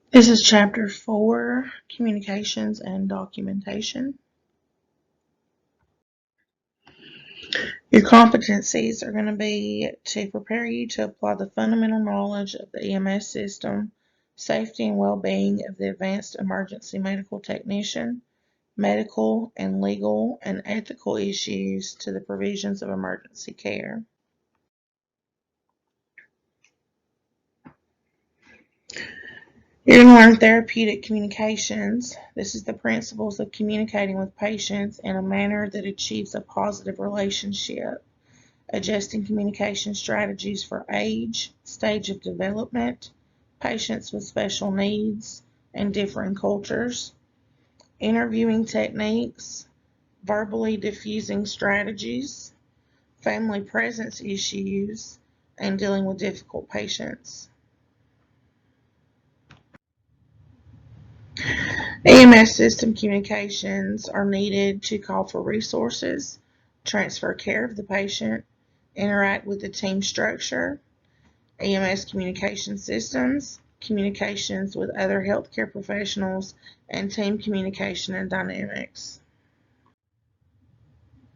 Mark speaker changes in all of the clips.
Speaker 1: This is Chapter 4, Communications and Documentation. Your competencies are going to be to prepare you to apply the fundamental knowledge of the EMS system, safety and well-being of the advanced emergency medical technician, medical and legal and ethical issues to the provisions of emergency care. You're going to learn therapeutic communications. This is the principles of communicating with patients in a manner that achieves a positive relationship. Adjusting communication strategies for age, stage of development, patients with special needs, and differing cultures. Interviewing techniques, verbally diffusing strategies, family presence issues, and dealing with difficult patients. EMS system communications are needed to call for resources, transfer care of the patient, interact with the team structure, EMS communication systems, communications with other healthcare professionals, and team communication and dynamics.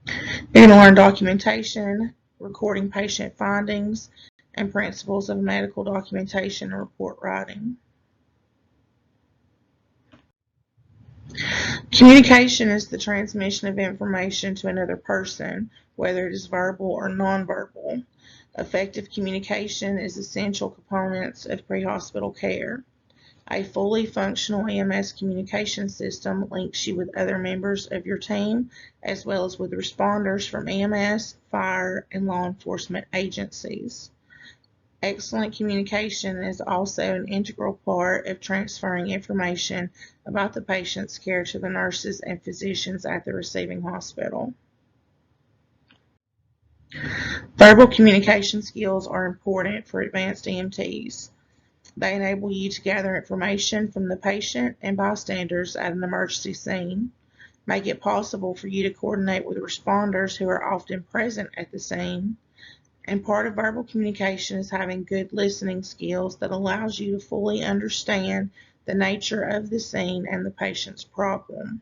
Speaker 1: You're going to learn documentation, recording patient findings, and principles of medical documentation and report writing. Communication is the transmission of information to another person, whether it is verbal or nonverbal. Effective communication is essential components of pre-hospital care. A fully functional EMS communication system links you with other members of your team, as well as with responders from EMS, fire, and law enforcement agencies. Excellent communication is also an integral part of transferring information about the patient's care to the nurses and physicians at the receiving hospital. Verbal communication skills are important for advanced EMTs. They enable you to gather information from the patient and bystanders at an emergency scene, make it possible for you to coordinate with responders who are often present at the scene, and part of verbal communication is having good listening skills that allows you to fully understand the nature of the scene and the patient's problem.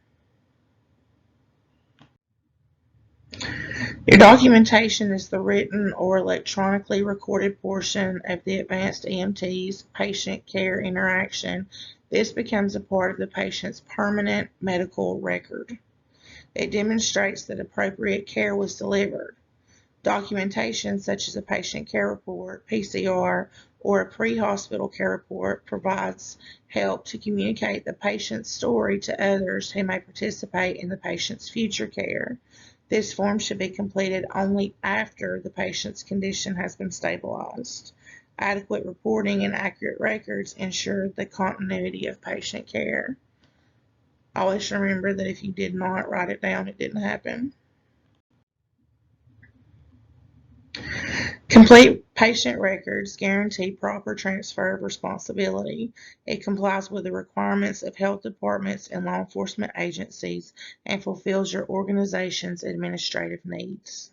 Speaker 1: Your documentation is the written or electronically recorded portion of the advanced EMT's patient care interaction. This becomes a part of the patient's permanent medical record. It demonstrates that appropriate care was delivered. Documentation such as a patient care report, PCR, or a pre-hospital care report provides help to communicate the patient's story to others who may participate in the patient's future care. This form should be completed only after the patient's condition has been stabilized. Adequate reporting and accurate records ensure the continuity of patient care. Always remember that if you did not write it down, it didn't happen. Complete patient records guarantee proper transfer of responsibility. It complies with the requirements of health departments and law enforcement agencies and fulfills your organization's administrative needs.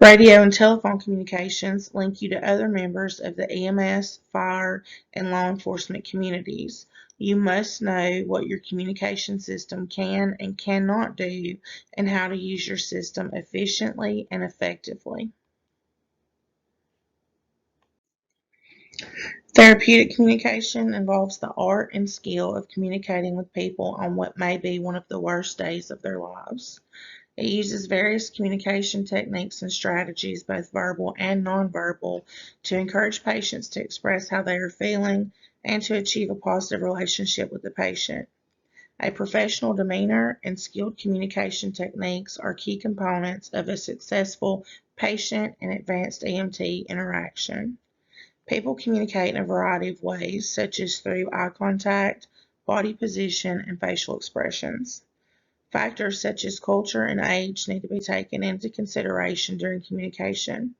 Speaker 1: Radio and telephone communications link you to other members of the EMS, fire, and law enforcement communities. You must know what your communication system can and cannot do and how to use your system efficiently and effectively. Therapeutic communication involves the art and skill of communicating with people on what may be one of the worst days of their lives. It uses various communication techniques and strategies, both verbal and nonverbal, to encourage patients to express how they are feeling and to achieve a positive relationship with the patient. A professional demeanor and skilled communication techniques are key components of a successful patient and advanced EMT interaction. People communicate in a variety of ways, such as through eye contact, body position, and facial expressions. Factors such as culture and age need to be taken into consideration during communication.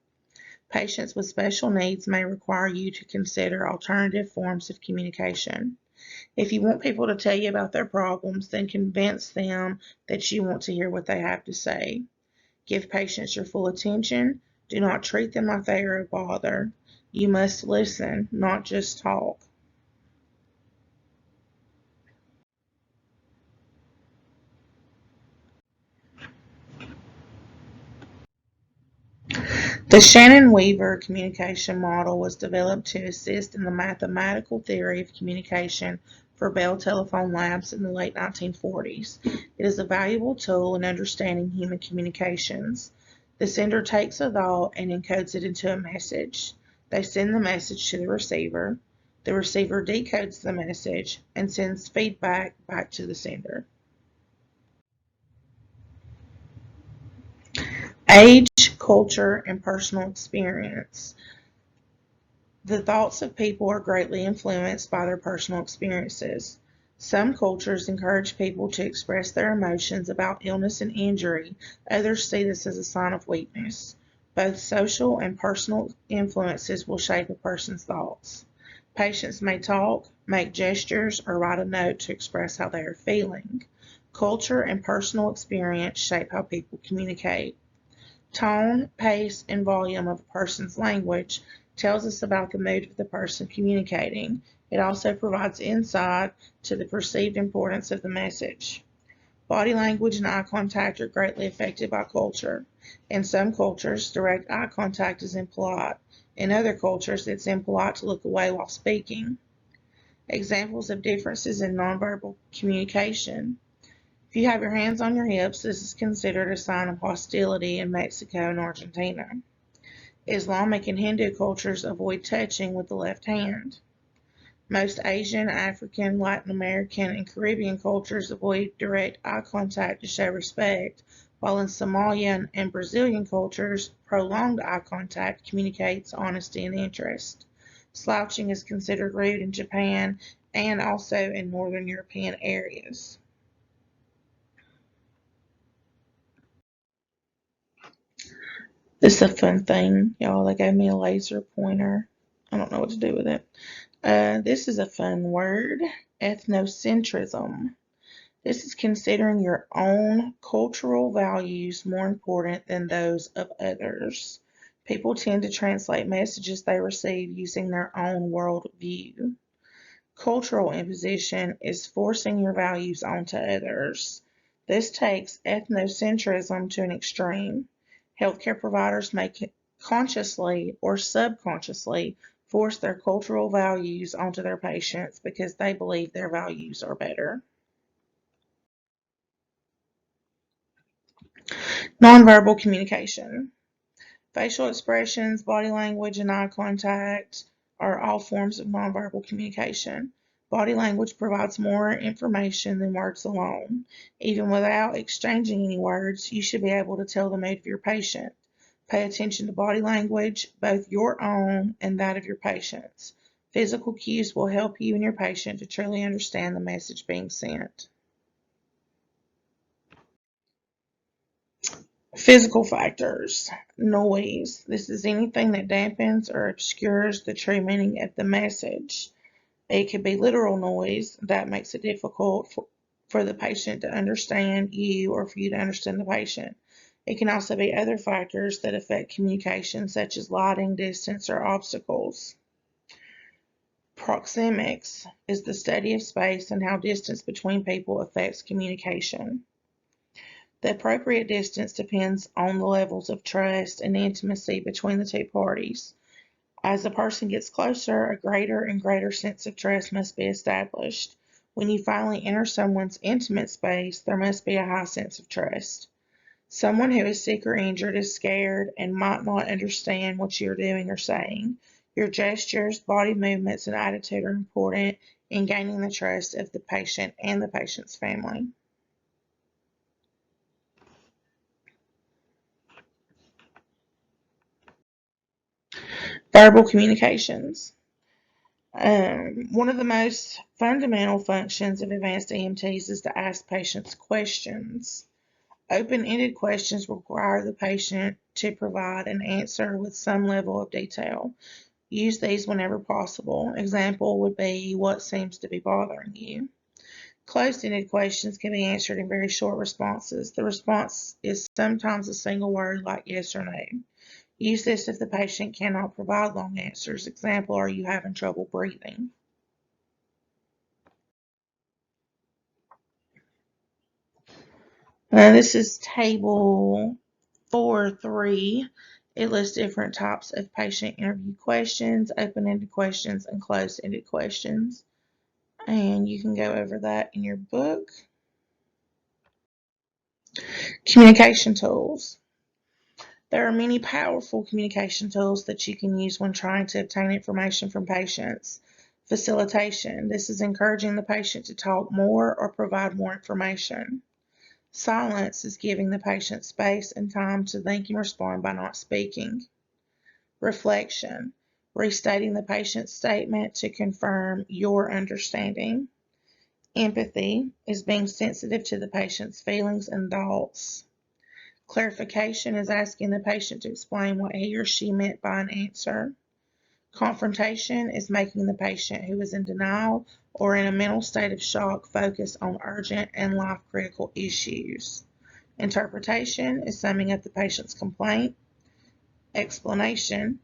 Speaker 1: Patients with special needs may require you to consider alternative forms of communication. If you want people to tell you about their problems, then convince them that you want to hear what they have to say. Give patients your full attention, Do not treat them like they are a bother. You must listen, not just talk. The Shannon-Weaver communication model was developed to assist in the mathematical theory of communication for Bell Telephone Labs in the late 1940s. It is a valuable tool in understanding human communications. The sender takes a thought and encodes it into a message. They send the message to the receiver. The receiver decodes the message and sends feedback back to the sender. Age, culture, and personal experience. The thoughts of people are greatly influenced by their personal experiences. Some cultures encourage people to express their emotions about illness and injury. Others see this as a sign of weakness. Both social and personal influences will shape a person's thoughts. Patients may talk, make gestures, or write a note to express how they are feeling. Culture and personal experience shape how people communicate. Tone, pace, and volume of a person's language tells us about the mood of the person communicating. It also provides insight to the perceived importance of the message. Body language and eye contact are greatly affected by culture. In some cultures, direct eye contact is impolite. In other cultures, it's impolite to look away while speaking. Examples of differences in nonverbal communication. If you have your hands on your hips, this is considered a sign of hostility in Mexico and Argentina. Islamic and Hindu cultures avoid touching with the left hand. Most Asian, African, Latin American, and Caribbean cultures avoid direct eye contact to show respect, while in Somalian and Brazilian cultures, prolonged eye contact communicates honesty and interest. Slouching is considered rude in Japan and also in Northern European areas. This is a fun thing, y'all. They gave me a laser pointer. I don't know what to do with it. This is a fun word, ethnocentrism. This is considering your own cultural values more important than those of others. People tend to translate messages they receive using their own worldview. Cultural imposition is forcing your values onto others. This takes ethnocentrism to an extreme. Healthcare providers may consciously or subconsciously force their cultural values onto their patients because they believe their values are better. Nonverbal communication. Facial expressions, body language, and eye contact are all forms of nonverbal communication. Body language provides more information than words alone. Even without exchanging any words, you should be able to tell the mood of your patient. Pay attention to body language, both your own and that of your patients. Physical cues will help you and your patient to truly understand the message being sent. Physical factors. Noise. This is anything that dampens or obscures the true meaning of the message. It could be literal noise that makes it difficult for the patient to understand you or for you to understand the patient. It can also be other factors that affect communication, such as lighting, distance, or obstacles. Proxemics is the study of space and how distance between people affects communication. The appropriate distance depends on the levels of trust and intimacy between the two parties. As a person gets closer, a greater and greater sense of trust must be established. When you finally enter someone's intimate space, there must be a high sense of trust. Someone who is sick or injured is scared and might not understand what you're doing or saying. Your gestures, body movements, and attitude are important in gaining the trust of the patient and the patient's family. Verbal communications. One of the most fundamental functions of advanced EMTs is to ask patients questions. Open-ended questions require the patient to provide an answer with some level of detail. Use these whenever possible. Example would be, what seems to be bothering you? Closed-ended questions can be answered in very short responses. The response is sometimes a single word like yes or no. Use this if the patient cannot provide long answers. Example, are you having trouble breathing? This is table 4.3. It lists different types of patient interview questions, open-ended questions, and closed-ended questions. And you can go over that in your book. Communication tools. There are many powerful communication tools that you can use when trying to obtain information from patients. Facilitation. This is encouraging the patient to talk more or provide more information. Silence is giving the patient space and time to think and respond by not speaking. Reflection. Restating the patient's statement to confirm your understanding. Empathy is being sensitive to the patient's feelings and thoughts. Clarification is asking the patient to explain what he or she meant by an answer. Confrontation is making the patient who is in denial or in a mental state of shock focus on urgent and life-critical issues. Interpretation is summing up the patient's complaint. Explanation,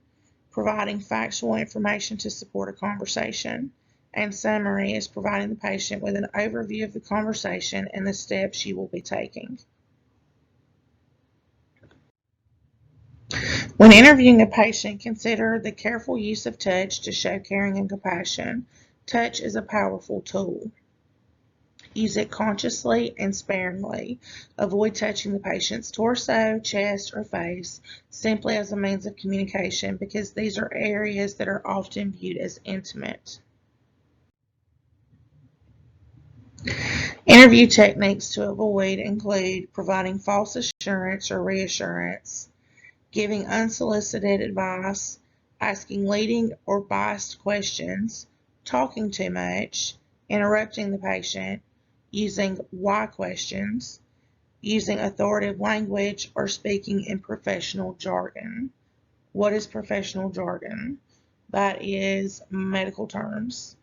Speaker 1: providing factual information to support a conversation. And summary is providing the patient with an overview of the conversation and the steps you will be taking. When interviewing a patient, consider the careful use of touch to show caring and compassion. Touch is a powerful tool. Use it consciously and sparingly. Avoid touching the patient's torso, chest, or face simply as a means of communication because these are areas that are often viewed as intimate. Interview techniques to avoid include providing false assurance or reassurance, giving unsolicited advice, asking leading or biased questions, talking too much, interrupting the patient, using why questions, using authoritative language, or speaking in professional jargon. What is professional jargon? That is medical terms.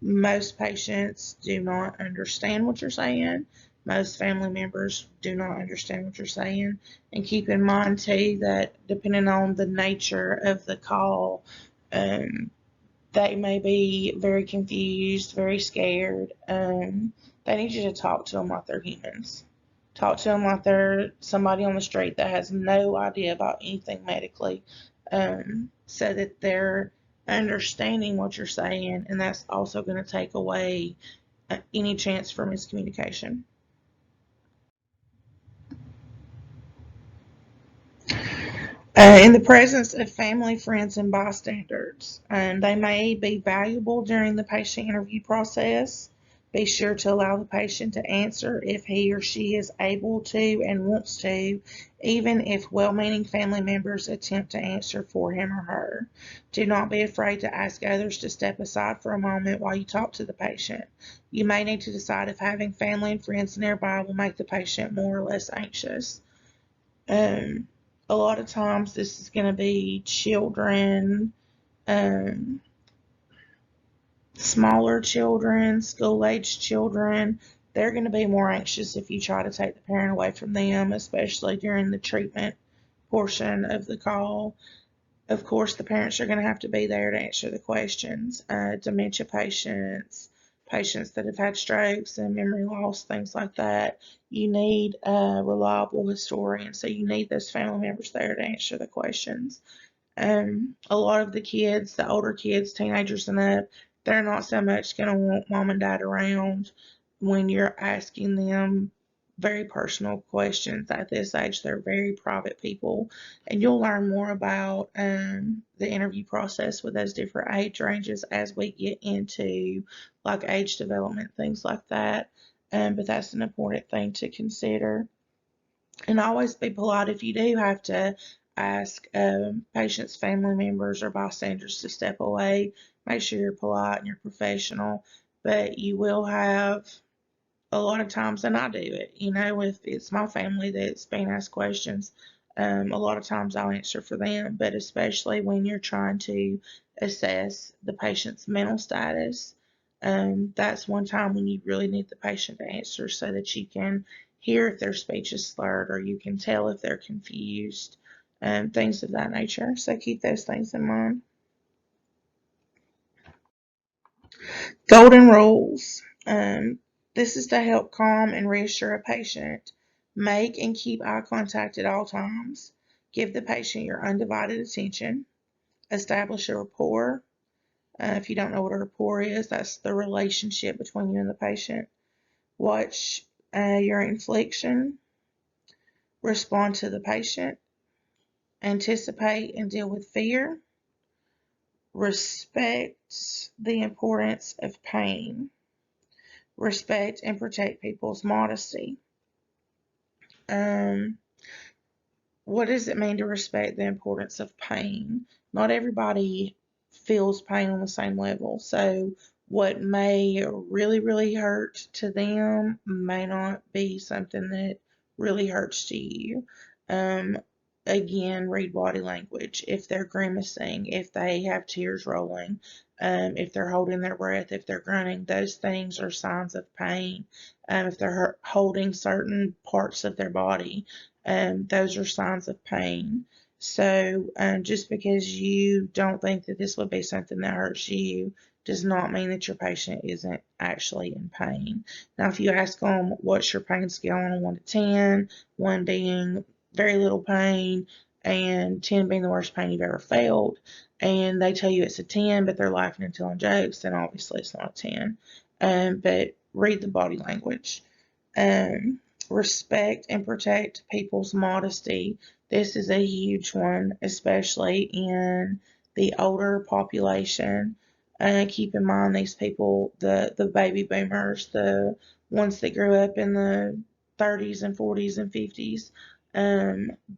Speaker 1: Most patients do not understand what you're saying. Most family members do not understand what you're saying. And keep in mind, too, that depending on the nature of the call, they may be very confused, very scared. They need you to talk to them like they're humans. Talk to them like they're somebody on the street that has no idea about anything medically, so that they're understanding what you're saying, and that's also going to take away any chance for miscommunication. In the presence of family, friends, and bystanders, they may be valuable during the patient interview process. Be sure to allow the patient to answer if he or she is able to and wants to, even if well-meaning family members attempt to answer for him or her. Do not be afraid to ask others to step aside for a moment while you talk to the patient. You may need to decide if having family and friends nearby will make the patient more or less anxious. Um, a lot of times this is going to be children, um, smaller children, school-aged children. They're going to be more anxious if you try to take the parent away from them, especially during the treatment portion of the call. Of course, the parents are going to have to be there to answer the questions. Dementia patients, patients that have had strokes and memory loss, things like that. You need a reliable historian, so you need those family members there to answer the questions. A lot of the kids, the older kids, teenagers and up, they're not so much going to want mom and dad around when you're asking them very personal questions. At this age, they're very private people, and you'll learn more about the interview process with those different age ranges as we get into like age development, things like that. But that's an important thing to consider. And always be polite if you do have to ask patients, family members, or bystanders to step away. Make sure you're polite and you're professional. But you will have a lot of times, and I do it, if it's my family that's being asked questions, a lot of times I'll answer for them, but especially when you're trying to assess the patient's mental status, that's one time when you really need the patient to answer so that you can hear if their speech is slurred or you can tell if they're confused. things of that nature. So keep those things in mind. Golden rules. This is to help calm and reassure a patient. Make and keep eye contact at all times. Give the patient your undivided attention. Establish a rapport. If you don't know what a rapport is, that's the relationship between you and the patient. Watch your inflection. Respond to the patient. Anticipate and deal with fear. Respect the importance of pain. Respect and protect people's modesty. Um, what does it mean to respect the importance of pain? Not everybody feels pain on the same level. So, what may really, really hurt to them may not be something that really hurts to you. Um, Again, read body language. If they're grimacing, if they have tears rolling, if they're holding their breath, if they're grunting, those things are signs of pain. If they're holding certain parts of their body, those are signs of pain. So just because you don't think that this would be something that hurts you does not mean that your patient isn't actually in pain. Now, if you ask them, what's your pain scale on a 1 to 10, 1 being very little pain and 10 being the worst pain you've ever felt, and they tell you it's a 10, but they're laughing and telling jokes, then obviously it's not a 10. But read the body language. Um, Respect and protect people's modesty. This is a huge one, especially in the older population. Keep in mind these people, the baby boomers, the ones that grew up in the 30s and 40s and 50s,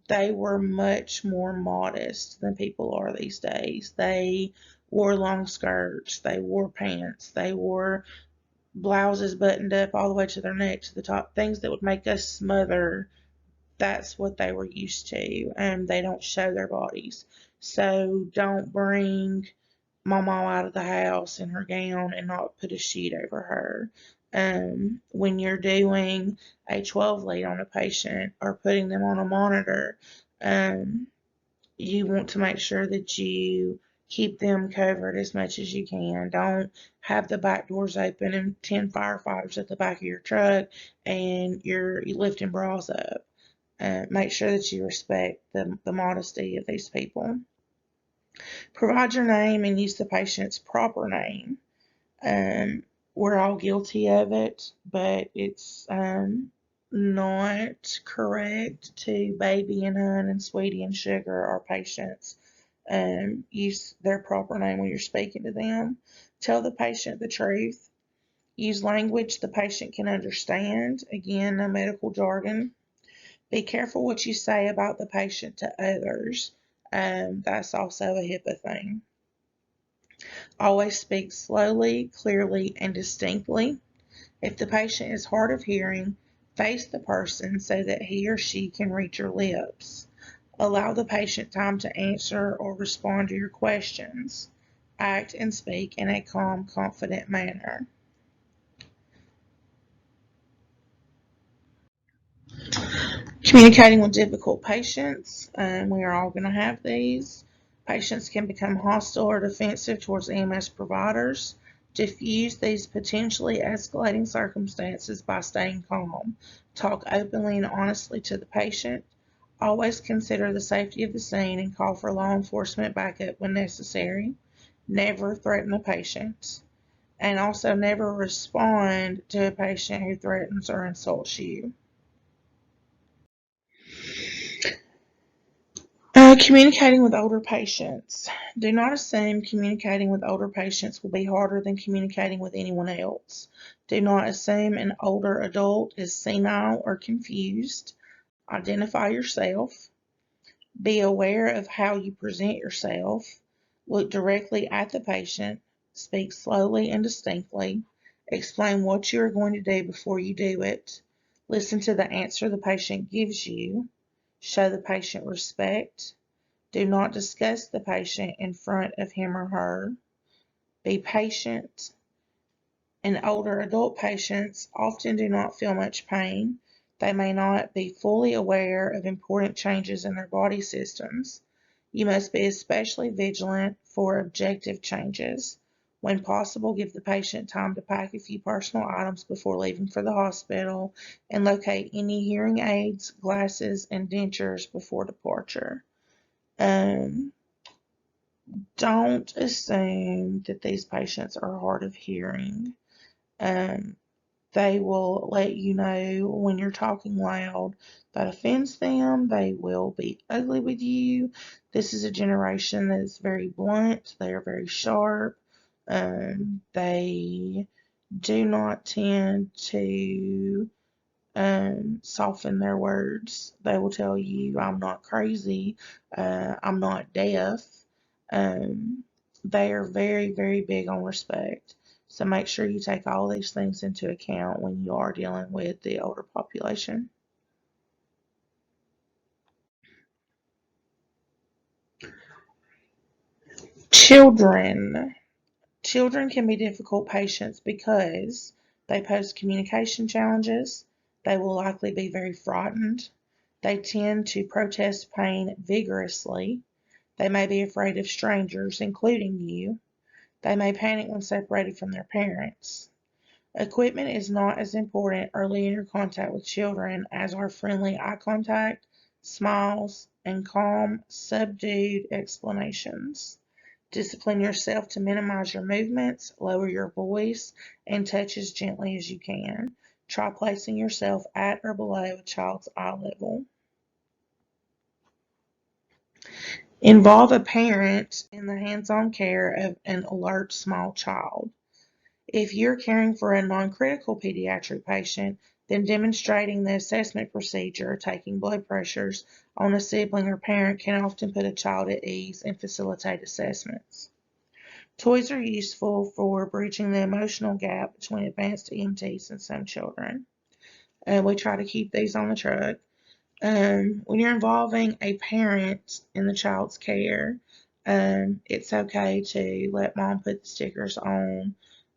Speaker 1: they were much more modest than people are these days. They wore long skirts, they wore pants, they wore blouses buttoned up all the way to their neck to the top, things that would make us smother. That's what they were used to, and they don't show their bodies. So don't bring Mama out of the house in her gown and not put a sheet over her. When you're doing a 12 lead on a patient or putting them on a monitor, um, you want to make sure that you keep them covered as much as you can. Don't have the back doors open and 10 firefighters at the back of your truck and you're lifting bras up. Make sure that you respect the modesty of these people. Provide your name and use the patient's proper name. Um, we're all guilty of it, but it's not correct to baby and hun and sweetie and sugar our patients. Use their proper name when you're speaking to them. Tell the patient the truth. Use language the patient can understand. Again, no medical jargon. Be careful what you say about the patient to others. That's also a HIPAA thing. Always speak slowly, clearly, and distinctly. If the patient is hard of hearing, face the person so that he or she can reach your lips. Allow the patient time to answer or respond to your questions. Act and speak in a calm, confident manner. Communicating with difficult patients, we are all going to have these. Patients can become hostile or defensive towards EMS providers. Diffuse these potentially escalating circumstances by staying calm. Talk openly and honestly to the patient. Always consider the safety of the scene and call for law enforcement backup when necessary. Never threaten a patient. And also never respond to a patient who threatens or insults you. Communicating with older patients. Do not assume communicating with older patients will be harder than communicating with anyone else. Do not assume an older adult is senile or confused. Identify yourself. Be aware of how you present yourself. Look directly at the patient. Speak slowly and distinctly. Explain what you are going to do before you do it. Listen to the answer the patient gives you. Show the patient respect. Do not discuss the patient in front of him or her. Be patient. And older adult patients often do not feel much pain. They may not be fully aware of important changes in their body systems. You must be especially vigilant for objective changes. When possible, give the patient time to pack a few personal items before leaving for the hospital and locate any hearing aids, glasses, and dentures before departure. Um, don't assume that these patients are hard of hearing. Um, they will let you know when you're talking loud that offends them. They will be ugly with you. This is a generation that is very blunt. They are very sharp. They do not tend to soften their words. They will tell you, I'm not crazy, I'm not deaf. Um, they are very, very big on respect. So make sure you take all these things into account when you are dealing with the older population. Children. Children can be difficult patients because they pose communication challenges. They will likely be very frightened. They tend to protest pain vigorously. They may be afraid of strangers, including you. They may panic when separated from their parents. Equipment is not as important early in your contact with children as are friendly eye contact, smiles, and calm, subdued explanations. Discipline yourself to minimize your movements, lower your voice, and touch as gently as you can. Try placing yourself at or below a child's eye level. Involve a parent in the hands-on care of an alert small child. If you're caring for a non-critical pediatric patient, then demonstrating the assessment procedure, taking blood pressures on a sibling or parent can often put a child at ease and facilitate assessments. Toys are useful for bridging the emotional gap between advanced EMTs and some children. We try to keep these on the truck. When you're involving a parent in the child's care, it's okay to let mom put the stickers on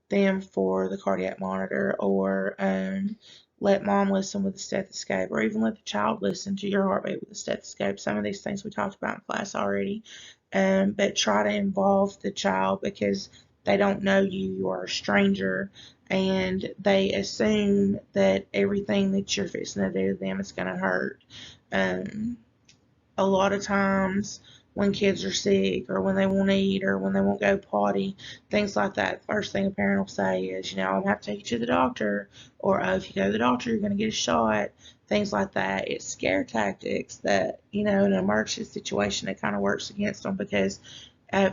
Speaker 1: them for the cardiac monitor, or let mom listen with a stethoscope, or even let the child listen to your heartbeat with a stethoscope. Some of these things we talked about in class already. But try to involve the child because they don't know you, you are a stranger, and they assume that everything that you're fixing to do to them is going to hurt. Um, a lot of times when kids are sick or when they won't eat or when they won't go potty, things like that, first thing a parent will say is, I'm going to have to take you to the doctor, or oh, if you go to the doctor, you're going to get a shot, things like that. It's scare tactics that, in an emergency situation, it kind of works against them because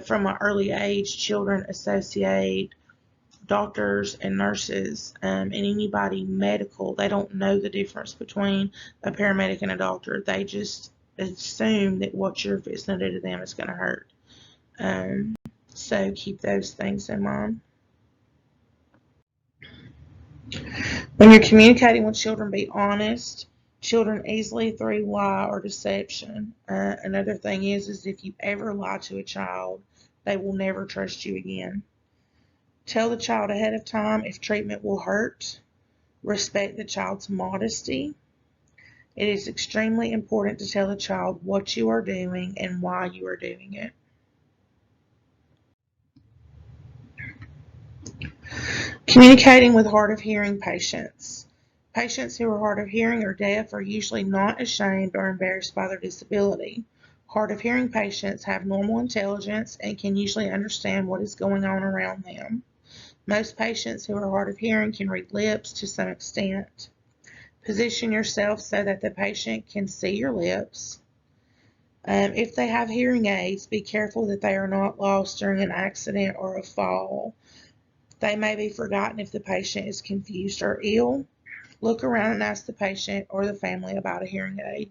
Speaker 1: from an early age, children associate doctors and nurses and anybody medical. They don't know the difference between a paramedic and a doctor. They just assume that what you're fixing to do to them is going to hurt. Um, so keep those things in mind. When you're communicating with children, be honest. Children easily through lie or deception. Another thing is if you ever lie to a child, they will never trust you again. Tell the child ahead of time if treatment will hurt. Respect the child's modesty. It is extremely important to tell the child what you are doing and why you are doing it. Communicating with hard of hearing patients. Patients who are hard of hearing or deaf are usually not ashamed or embarrassed by their disability. Hard of hearing patients have normal intelligence and can usually understand what is going on around them. Most patients who are hard of hearing can read lips to some extent. Position yourself so that the patient can see your lips. If they have hearing aids, be careful that they are not lost during an accident or a fall. They may be forgotten if the patient is confused or ill. Look around and ask the patient or the family about a hearing aid.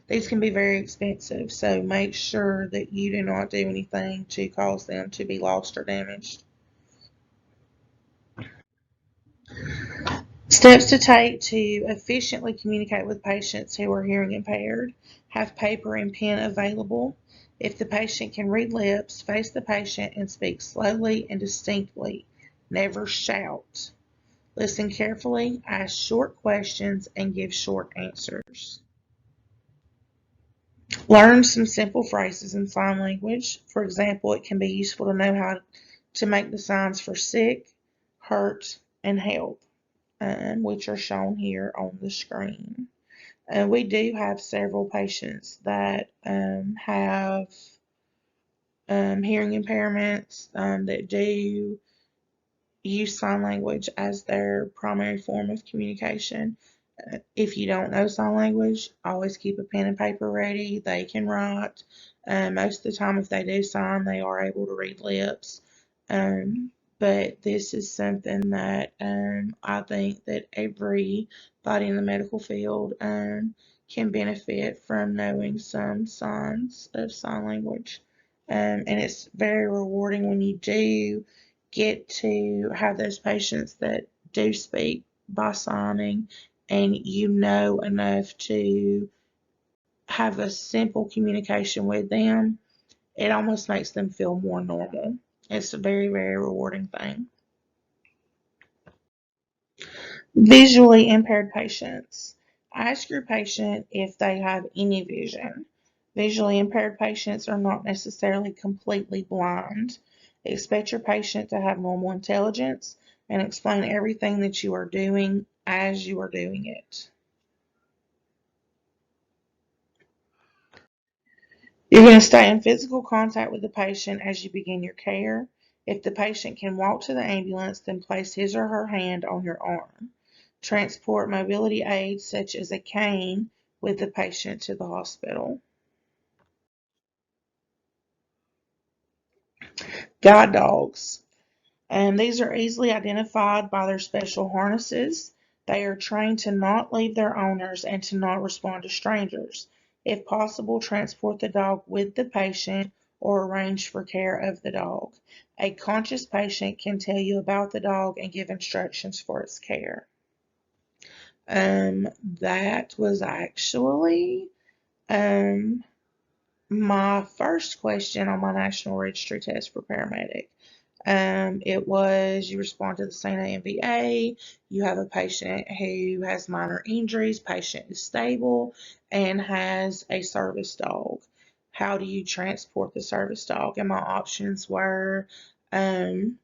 Speaker 1: These can be very expensive, so make sure that you do not do anything to cause them to be lost or damaged. Steps to take to efficiently communicate with patients who are hearing impaired. Have paper and pen available. If the patient can read lips, face the patient and speak slowly and distinctly. Never shout. Listen carefully, ask short questions, and give short answers. Learn some simple phrases in sign language. For example, it can be useful to know how to make the signs for sick, hurt, and help, which are shown here on the screen. We do have several patients that have hearing impairments that do use sign language as their primary form of communication. If you don't know sign language, always keep a pen and paper ready. They can write. Most of the time, if they do sign, they are able to read lips. Um, but this is something that I think that everybody in the medical field can benefit from knowing some signs of sign language. And it's very rewarding when you do get to have those patients that do speak by signing and you know enough to have a simple communication with them. It almost makes them feel more normal. It's a very, very rewarding thing. Visually impaired patients. Ask your patient if they have any vision. Visually impaired patients are not necessarily completely blind. Expect your patient to have normal intelligence and explain everything that you are doing as you are doing it. You're going to stay in physical contact with the patient as you begin your care. If the patient can walk to the ambulance, then place his or her hand on your arm. Transport mobility aids such as a cane with the patient to the hospital. Guide dogs. These are easily identified by their special harnesses. They are trained to not leave their owners and to not respond to strangers. If possible, transport the dog with the patient or arrange for care of the dog. A conscious patient can tell you about the dog and give instructions for its care. That was actually um, my first question on my national registry test for paramedic. It was you respond to the scene AMVA, you have a patient who has minor injuries, patient is stable, and has a service dog. How do you transport the service dog? And my options were um,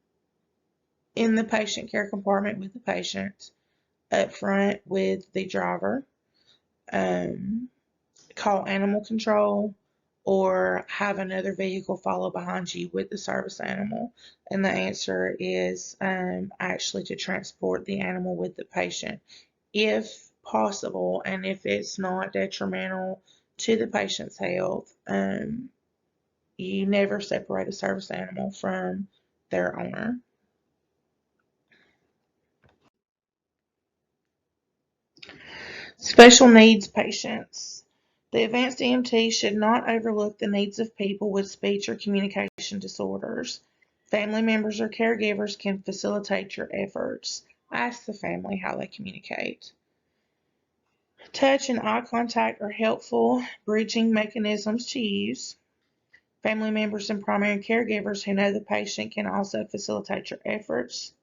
Speaker 1: in the patient care compartment with the patient, up front with the driver, um, call animal control, or have another vehicle follow behind you with the service animal? And the answer is actually to transport the animal with the patient if possible, and if it's not detrimental to the patient's health. You never separate a service animal from their owner. Special needs patients. The advanced EMT should not overlook the needs of people with speech or communication disorders. Family members or caregivers can facilitate your efforts. Ask the family how they communicate. Touch and eye contact are helpful bridging mechanisms to use. Family members and primary caregivers who know the patient can also facilitate your efforts.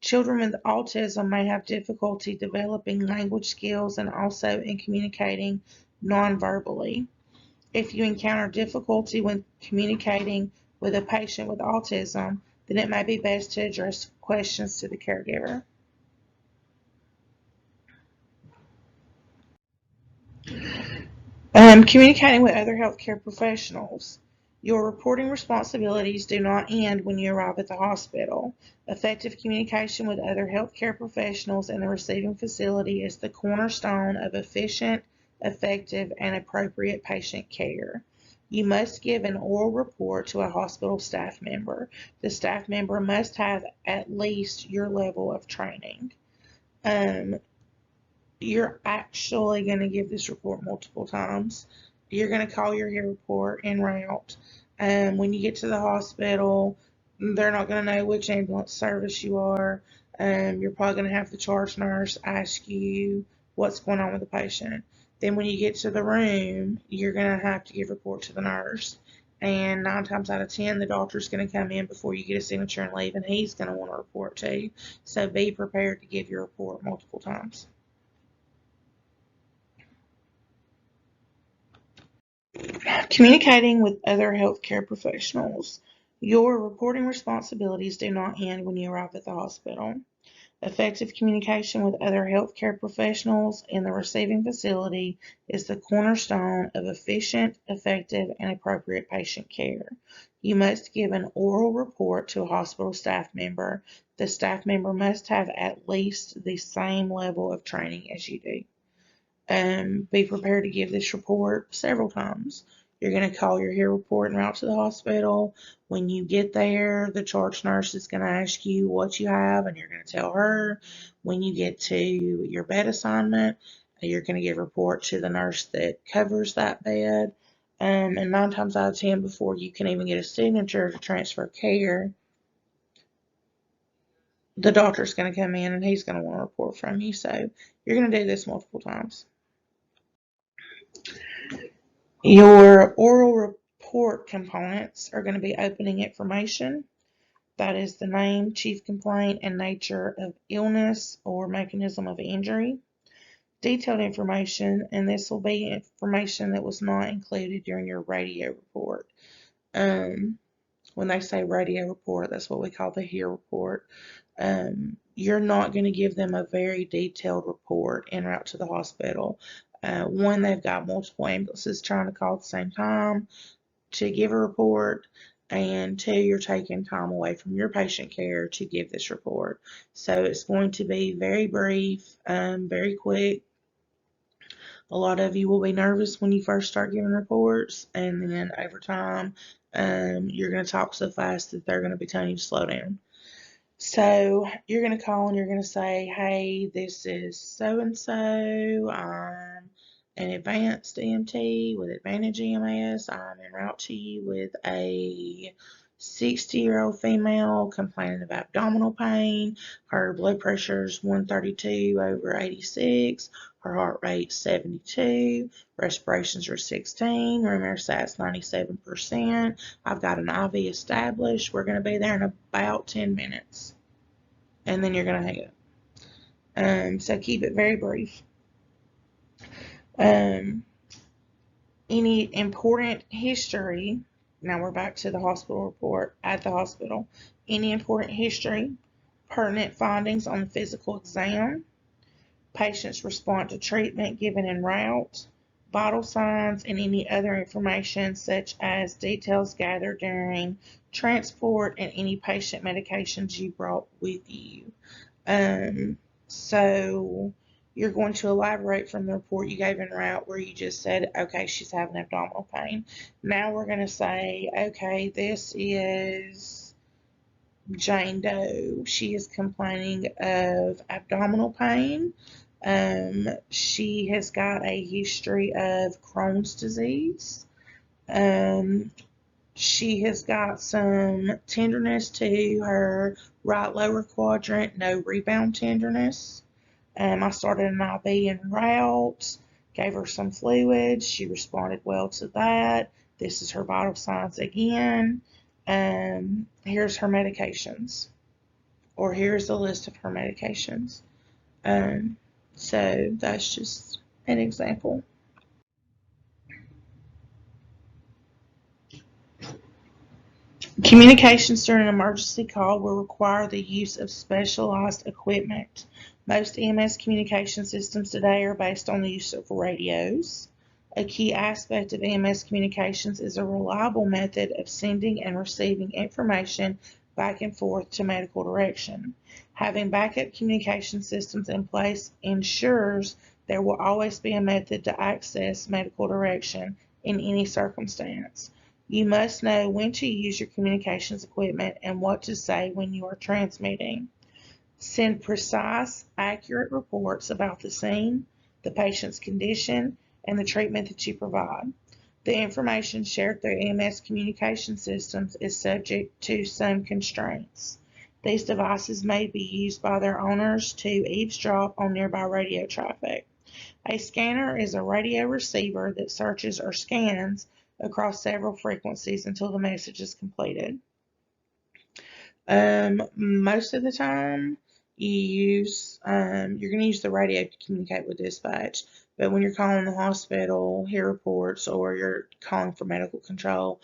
Speaker 1: Children with autism may have difficulty developing language skills and also in communicating non-verbally. If you encounter difficulty when communicating with a patient with autism, then it may be best to address questions to the caregiver. Communicating with other healthcare professionals. Your reporting responsibilities do not end when you arrive at the hospital. Effective communication with other healthcare professionals in the receiving facility is the cornerstone of efficient, effective, and appropriate patient care. You must give an oral report to a hospital staff member. The staff member must have at least your level of training. Um, you're actually going to give this report multiple times. You're going to call your hair report en route. When you get to the hospital, they're not going to know which ambulance service you are. You're probably going to have the charge nurse ask you what's going on with the patient. Then when you get to the room, you're going to have to give report to the nurse. And 9 times out of 10, the doctor's going to come in before you get a signature and leave, and he's going to want a report too. So be prepared to give your report multiple times. Communicating with other healthcare professionals. Your reporting responsibilities do not end when you arrive at the hospital. Effective communication with other healthcare professionals in the receiving facility is the cornerstone of efficient, effective, and appropriate patient care. You must give an oral report to a hospital staff member. The staff member must have at least the same level of training as you do. Be prepared to give this report several times. You're going to call your HEAR report and route to the hospital. When you get there, the charge nurse is going to ask you what you have, and you're going to tell her. When you get to your bed assignment, you're going to give a report to the nurse that covers that bed. And 9 times out of 10, before you can even get a signature to transfer care, the doctor's going to come in and he's going to want a report from you. So you're going to do this multiple times. Your oral report components are going to be opening information. That is the name, chief complaint, and nature of illness or mechanism of injury. Detailed information, and this will be information that was not included during your radio report. When they say radio report, that's what we call the HEAR report. You're not going to give them a very detailed report en route to the hospital. One, they've got multiple ambulances trying to call at the same time to give a report, and two, you're taking time away from your patient care to give this report. So it's going to be very brief, very quick. A lot of you will be nervous when you first start giving reports, and then over time, you're going to talk so fast that they're going to be telling you to slow down. So you're going to call and you're going to say, hey, this is so-and-so. I'm an advanced EMT with Advantage EMS. I'm en route to you with a 60-year-old female complaining of abdominal pain. Her blood pressure is 132/86. Her heart rate 72. Respirations are 16. Room air sat's 97%. I've got an IV established. We're going to be there in about 10 minutes. And then you're going to hang up. So keep it very brief. Any important history. Now we're back to the hospital report at the hospital. Any important history, pertinent findings on the physical exam, patient's response to treatment given en route, vital signs, and any other information such as details gathered during transport and any patient medications you brought with you. So you're going to elaborate from the report you gave en route where you just said, okay, she's having abdominal pain. Now we're going to say, okay, this is Jane Doe. She is complaining of abdominal pain. She has got a history of Crohn's disease. She has got some tenderness to her right lower quadrant, no rebound tenderness. I started an IV en route, gave her some fluids. She responded well to that. This is her vital signs again. Here's her medications, or here's a list of her medications. So that's just an example. Communications during an emergency call will require the use of specialized equipment. Most EMS communication systems today are based on the use of radios. A key aspect of EMS communications is a reliable method of sending and receiving information back and forth to medical direction. Having backup communication systems in place ensures there will always be a method to access medical direction in any circumstance. You must know when to use your communications equipment and what to say when you are transmitting. Send precise, accurate reports about the scene, the patient's condition, and the treatment that you provide. The information shared through EMS communication systems is subject to some constraints. These devices may be used by their owners to eavesdrop on nearby radio traffic. A scanner is a radio receiver that searches or scans across several frequencies until the message is completed. Most of the time, you're going to use the radio to communicate with dispatch. But when you're calling the hospital, hear reports, or you're calling for medical control,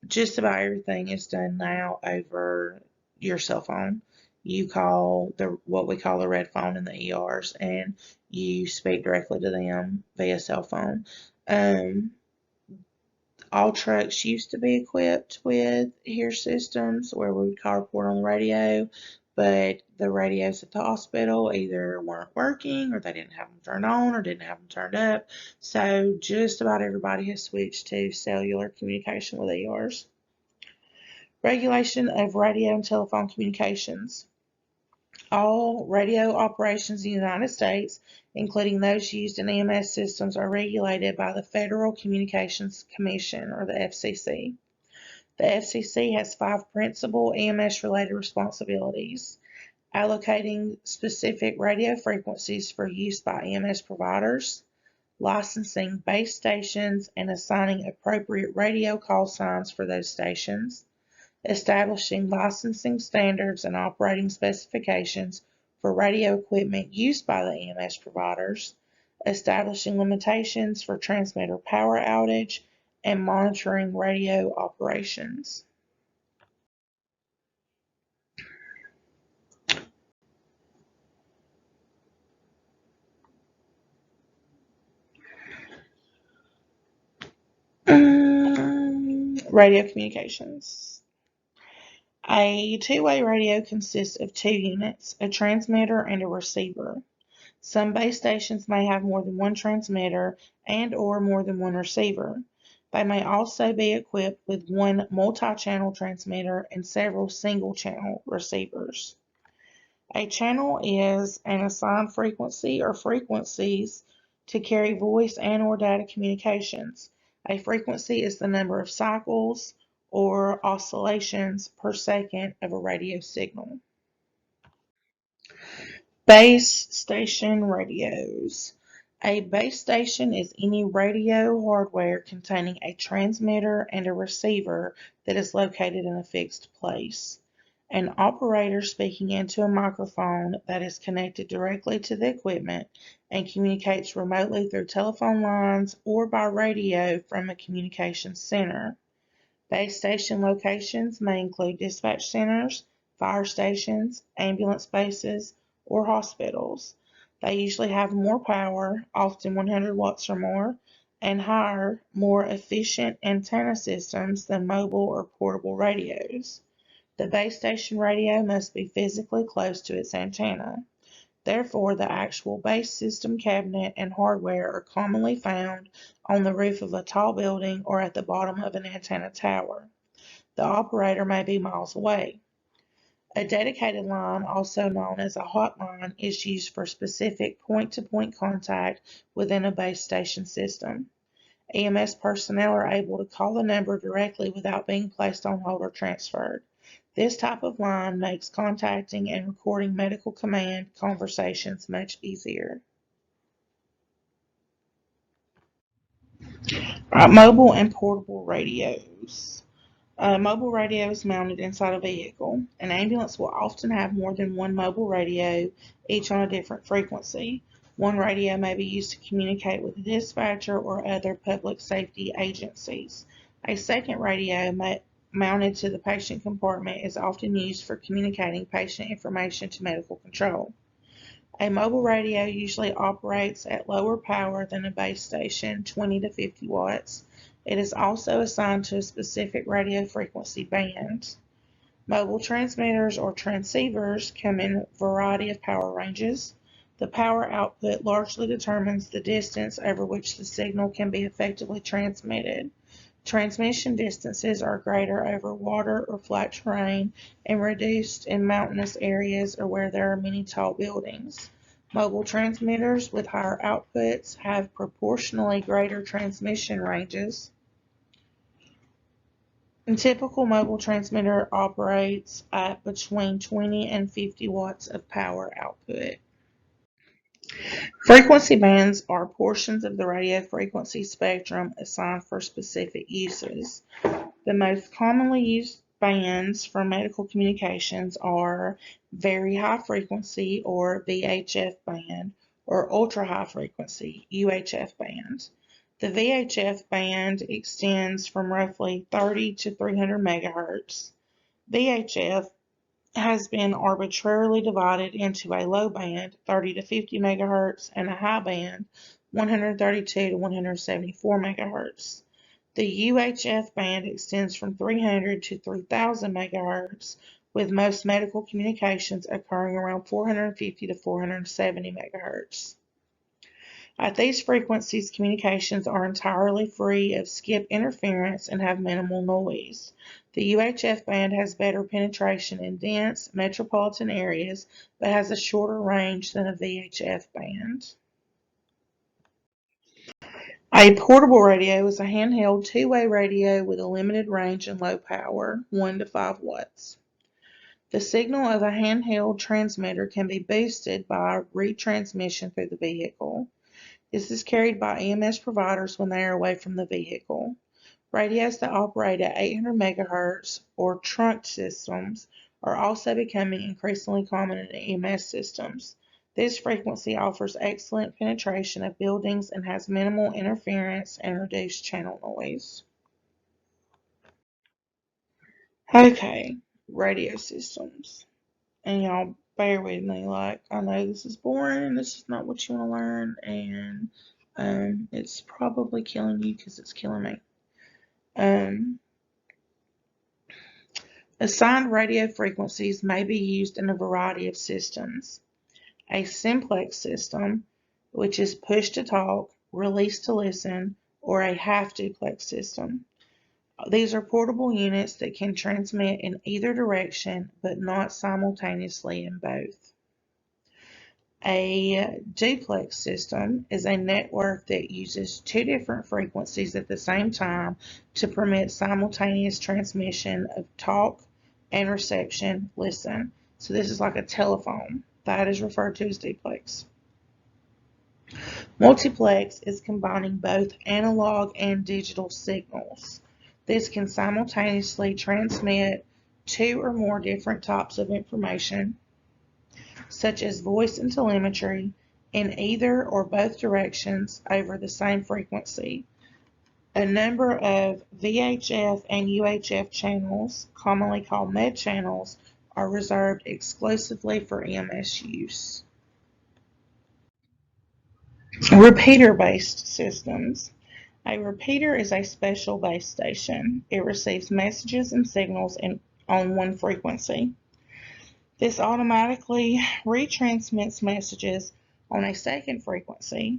Speaker 1: just about everything is done now over your cell phone. You call what we call the red phone in the ERs, and you speak directly to them via cell phone. Um, all trucks used to be equipped with hear systems where we would call report on the radio, but the radios at the hospital either weren't working or they didn't have them turned on or didn't have them turned up. So just about everybody has switched to cellular communication with ERs. Regulation of radio and telephone communications. All radio operations in the United States, including those used in EMS systems, are regulated by the Federal Communications Commission, or the FCC. The FCC has 5 principal EMS-related responsibilities: allocating specific radio frequencies for use by EMS providers, licensing base stations and assigning appropriate radio call signs for those stations, establishing licensing standards and operating specifications for radio equipment used by the EMS providers, establishing limitations for transmitter power outage, and monitoring radio operations. Radio communications. A two-way radio consists of 2 units, a transmitter and a receiver. Some base stations may have more than one transmitter and/or more than one receiver. They may also be equipped with one multi-channel transmitter and several single-channel receivers. A channel is an assigned frequency or frequencies to carry voice and/or data communications. A frequency is the number of cycles or oscillations per second of a radio signal. Base station radios. A base station is any radio hardware containing a transmitter and a receiver that is located in a fixed place. An operator speaking into a microphone that is connected directly to the equipment and communicates remotely through telephone lines or by radio from a communications center. Base station locations may include dispatch centers, fire stations, ambulance bases, or hospitals. They usually have more power, often 100 watts or more, and higher, more efficient antenna systems than mobile or portable radios. The base station radio must be physically close to its antenna. Therefore, the actual base system cabinet and hardware are commonly found on the roof of a tall building or at the bottom of an antenna tower. The operator may be miles away. A dedicated line, also known as a hotline, is used for specific point-to-point contact within a base station system. EMS personnel are able to call the number directly without being placed on hold or transferred. This type of line makes contacting and recording medical command conversations much easier. Mobile and portable radios. Mobile radio is mounted inside a vehicle. An ambulance will often have more than one mobile radio, each on a different frequency. One radio may be used to communicate with the dispatcher or other public safety agencies. A second radio mounted to the patient compartment is often used for communicating patient information to medical control. A mobile radio usually operates at lower power than a base station, 20 to 50 watts. It is also assigned to a specific radio frequency band. Mobile transmitters or transceivers come in a variety of power ranges. The power output largely determines the distance over which the signal can be effectively transmitted. Transmission distances are greater over water or flat terrain and reduced in mountainous areas or where there are many tall buildings. Mobile transmitters with higher outputs have proportionally greater transmission ranges. A typical mobile transmitter operates at between 20 and 50 watts of power output. Frequency bands are portions of the radio frequency spectrum assigned for specific uses. The most commonly used bands for medical communications are very high frequency or VHF band or ultra high frequency UHF band. The VHF band extends from roughly 30 to 300 megahertz. VHF has been arbitrarily divided into a low band, 30 to 50 megahertz, and a high band, 132 to 174 megahertz. The UHF band extends from 300 to 3000 megahertz, with most medical communications occurring around 450 to 470 megahertz. At these frequencies, communications are entirely free of skip interference and have minimal noise. The UHF band has better penetration in dense metropolitan areas, but has a shorter range than a VHF band. A portable radio is a handheld two-way radio with a limited range and low power, 1 to 5 watts. The signal of a handheld transmitter can be boosted by retransmission through the vehicle. This is carried by EMS providers when they are away from the vehicle. Radios that operate at 800 megahertz or trunk systems are also becoming increasingly common in EMS systems. This frequency offers excellent penetration of buildings and has minimal interference and reduced channel noise. Okay, radio systems. And y'all bear with me, like, I know this is boring and this is not what you want to learn, and it's probably killing you because it's killing me. Assigned radio frequencies may be used in a variety of systems. A simplex system, which is push to talk, release to listen, or a half duplex system. These are portable units that can transmit in either direction, but not simultaneously in both. A duplex system is a network that uses two different frequencies at the same time to permit simultaneous transmission of talk and reception, listen. So this is like a telephone. That is referred to as duplex. Multiplex is combining both analog and digital signals. This can simultaneously transmit two or more different types of information, such as voice and telemetry, in either or both directions over the same frequency. A number of VHF and UHF channels, commonly called med channels, are reserved exclusively for EMS use. Repeater-based systems. A repeater is a special base station. It receives messages and signals on one frequency. This automatically retransmits messages on a second frequency.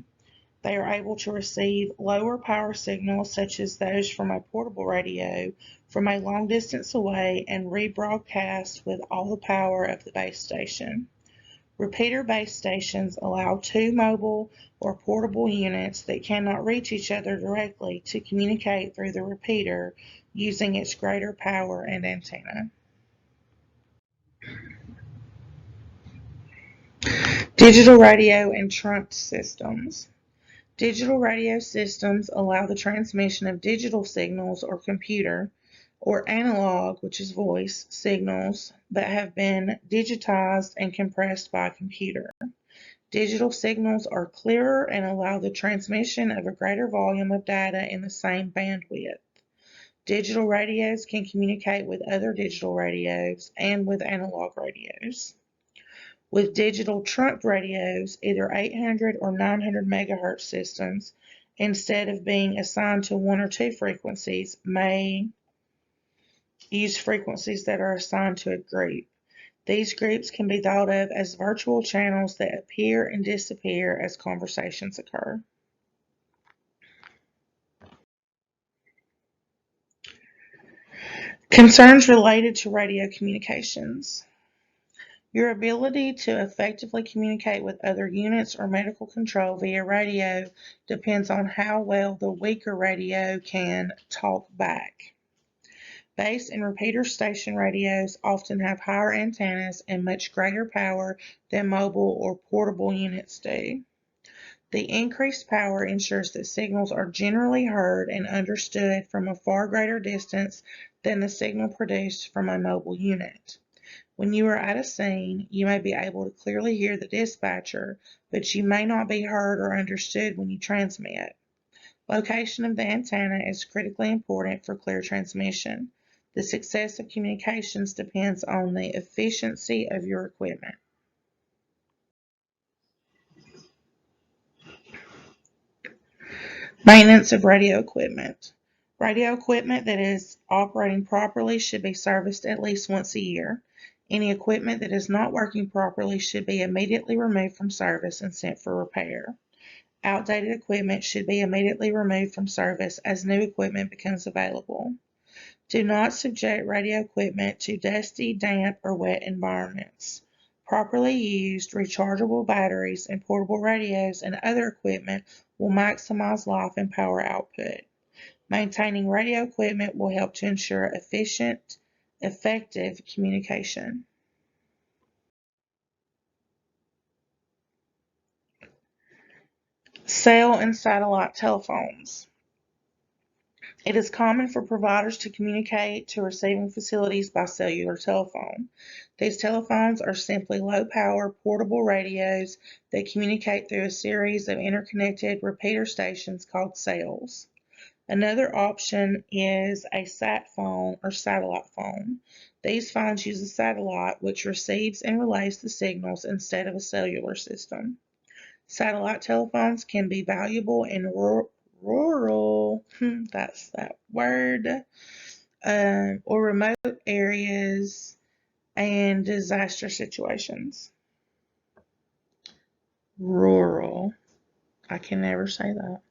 Speaker 1: They are able to receive lower power signals, such as those from a portable radio, from a long distance away and rebroadcast with all the power of the base station. Repeater base stations allow two mobile or portable units that cannot reach each other directly to communicate through the repeater using its greater power and antenna. Digital radio and trunk systems. Digital radio systems allow the transmission of digital signals or computer, or analog, which is voice, signals that have been digitized and compressed by a computer. Digital signals are clearer and allow the transmission of a greater volume of data in the same bandwidth. Digital radios can communicate with other digital radios and with analog radios. With digital trunk radios, either 800 or 900 megahertz systems, instead of being assigned to one or two frequencies, may use frequencies that are assigned to a group. These groups can be thought of as virtual channels that appear and disappear as conversations occur. Concerns related to radio communications. Your ability to effectively communicate with other units or medical control via radio depends on how well the weaker radio can talk back. Base and repeater station radios often have higher antennas and much greater power than mobile or portable units do. The increased power ensures that signals are generally heard and understood from a far greater distance than the signal produced from a mobile unit. When you are at a scene, you may be able to clearly hear the dispatcher, but you may not be heard or understood when you transmit. Location of the antenna is critically important for clear transmission. The success of communications depends on the efficiency of your equipment. Maintenance of radio equipment. Radio equipment that is operating properly should be serviced at least once a year. Any equipment that is not working properly should be immediately removed from service and sent for repair. Outdated equipment should be immediately removed from service as new equipment becomes available. Do not subject radio equipment to dusty, damp, or wet environments. Properly used, rechargeable batteries and portable radios and other equipment will maximize life and power output. Maintaining radio equipment will help to ensure efficient, effective communication. Cell and satellite telephones. It is common for providers to communicate to receiving facilities by cellular telephone. These telephones are simply low-power portable radios that communicate through a series of interconnected repeater stations called cells. Another option is a sat phone or satellite phone. These phones use a satellite which receives and relays the signals instead of a cellular system. Satellite telephones can be valuable in rural, that's that word, or remote areas and disaster situations. Rural. I can never say that.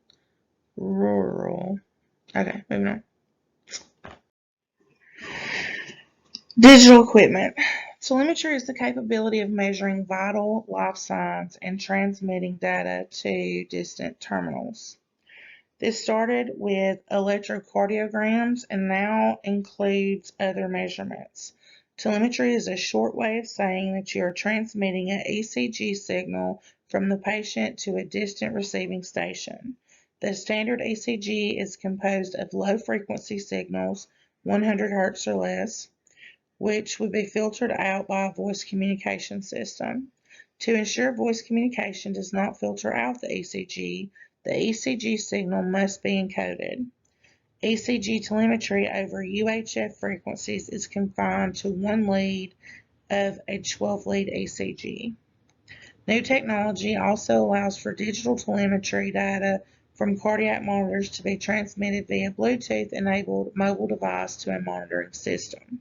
Speaker 1: Rural. Okay, moving on. Digital equipment. Telemetry is the capability of measuring vital life signs and transmitting data to distant terminals. This started with electrocardiograms and now includes other measurements. Telemetry is a short way of saying that you are transmitting an ECG signal from the patient to a distant receiving station. The standard ECG is composed of low-frequency signals, 100 Hz or less, which would be filtered out by a voice communication system. To ensure voice communication does not filter out the ECG signal must be encoded. ECG telemetry over UHF frequencies is confined to one lead of a 12-lead ECG. New technology also allows for digital telemetry data from cardiac monitors to be transmitted via Bluetooth-enabled mobile device to a monitoring system.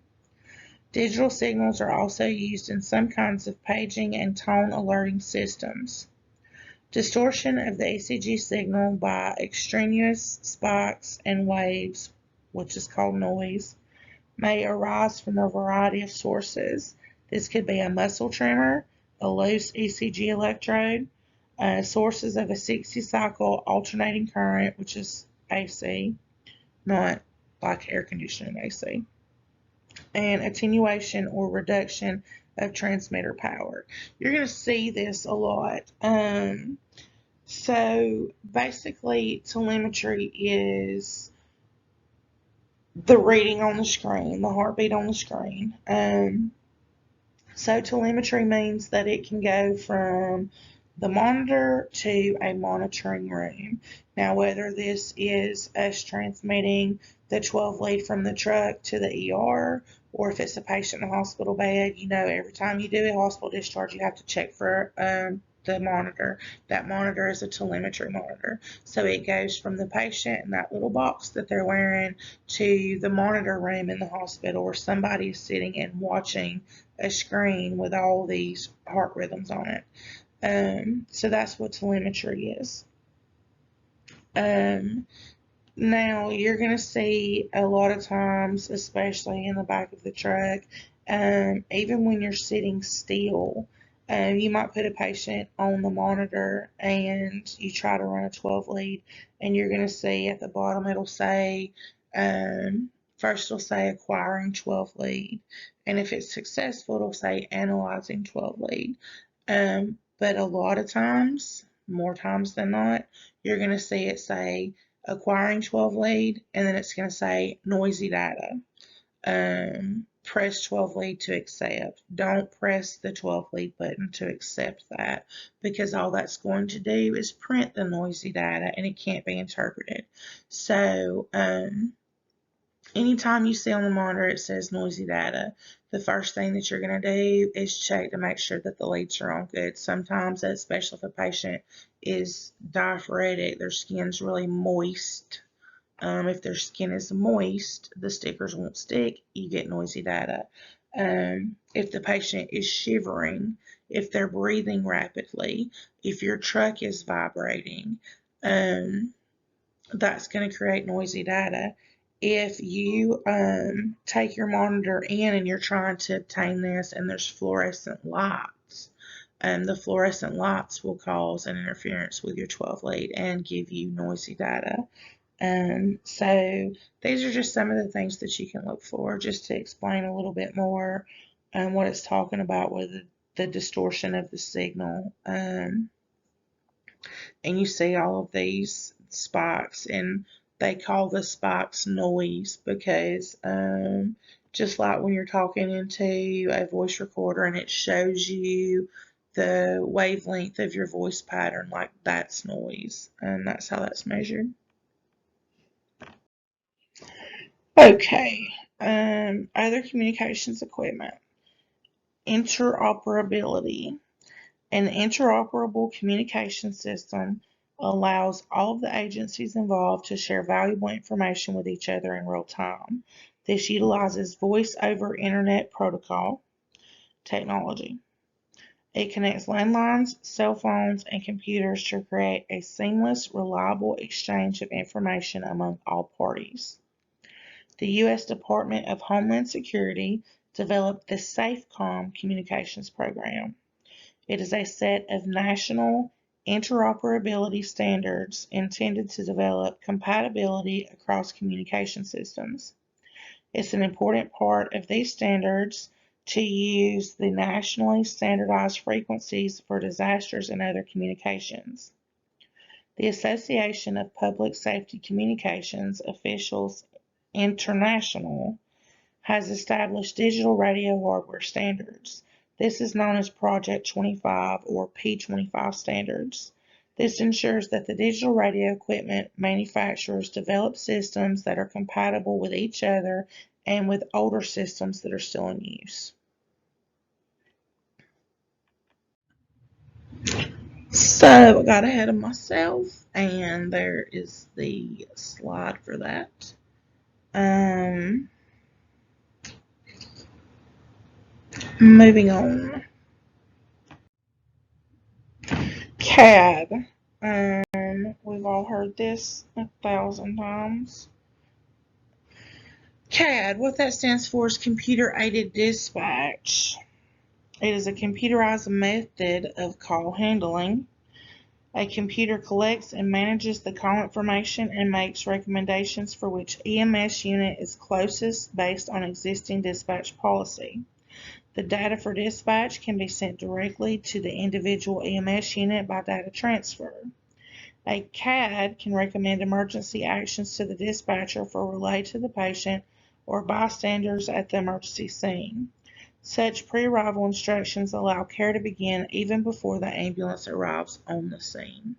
Speaker 1: Digital signals are also used in some kinds of paging and tone alerting systems. Distortion of the ECG signal by extraneous spikes and waves, which is called noise, may arise from a variety of sources. This could be a muscle tremor, a loose ECG electrode, sources of a 60-cycle alternating current, which is AC, not like air conditioning AC, and attenuation or reduction of transmitter power. You're going to see this a lot. So basically, telemetry is the reading on the screen, the heartbeat on the screen. So telemetry means that it can go from the monitor to a monitoring room. Now, whether this is us transmitting the 12 lead from the truck to the ER, or if it's a patient in a hospital bed, every time you do a hospital discharge, you have to check for the monitor. That monitor is a telemetry monitor. So it goes from the patient in that little box that they're wearing to the monitor room in the hospital where somebody is sitting and watching a screen with all these heart rhythms on it. So that's what telemetry is. Now you're going to see a lot of times, especially in the back of the truck, even when you're sitting still, you might put a patient on the monitor and you try to run a 12 lead, and you're going to see at the bottom it'll say from First, it'll say acquiring 12 lead. And if it's successful, it'll say analyzing 12 lead. But a lot of times, more times than not, you're going to see it say acquiring 12 lead, and then it's going to say noisy data. Press 12 lead to accept. Don't press the 12 lead button to accept that, because all that's going to do is print the noisy data and it can't be interpreted. So anytime you see on the monitor it says noisy data, the first thing that you're going to do is check to make sure that the leads are on good. Sometimes, especially if a patient is diaphoretic, their skin's really moist. If their skin is moist, the stickers won't stick. You get noisy data. If the patient is shivering, if they're breathing rapidly, if your truck is vibrating, that's going to create noisy data. If you take your monitor in and you're trying to obtain this and there's fluorescent lights, the fluorescent lights will cause an interference with your 12 lead and give you noisy data. So these are just some of the things that you can look for, just to explain a little bit more what it's talking about with the distortion of the signal. And you see all of these spikes, and they call the spikes noise because just like when you're talking into a voice recorder and it shows you the wavelength of your voice pattern, like that's noise, and that's how that's measured. Okay, other communications equipment. Interoperability. An interoperable communication system allows all of the agencies involved to share valuable information with each other in real time. This utilizes voice over internet protocol technology. It connects landlines, cell phones, and computers to create a seamless, reliable exchange of information among all parties. The U.S. Department of Homeland Security developed the SAFECOM communications program. It is a set of national interoperability standards intended to develop compatibility across communication systems. It's an important part of these standards to use the nationally standardized frequencies for disasters and other communications. The Association of Public Safety Communications Officials International has established digital radio hardware standards. This is known as Project 25 or P25 standards. This ensures that the digital radio equipment manufacturers develop systems that are compatible with each other and with older systems that are still in use. So I got ahead of myself, and there is the slide for that. Moving on. CAD. We've all heard this 1,000 times. CAD, what that stands for is Computer Aided Dispatch. It is a computerized method of call handling. A computer collects and manages the call information and makes recommendations for which EMS unit is closest based on existing dispatch policy. The data for dispatch can be sent directly to the individual EMS unit by data transfer. A CAD can recommend emergency actions to the dispatcher for relay to the patient or bystanders at the emergency scene. Such pre-arrival instructions allow care to begin even before the ambulance arrives on the scene.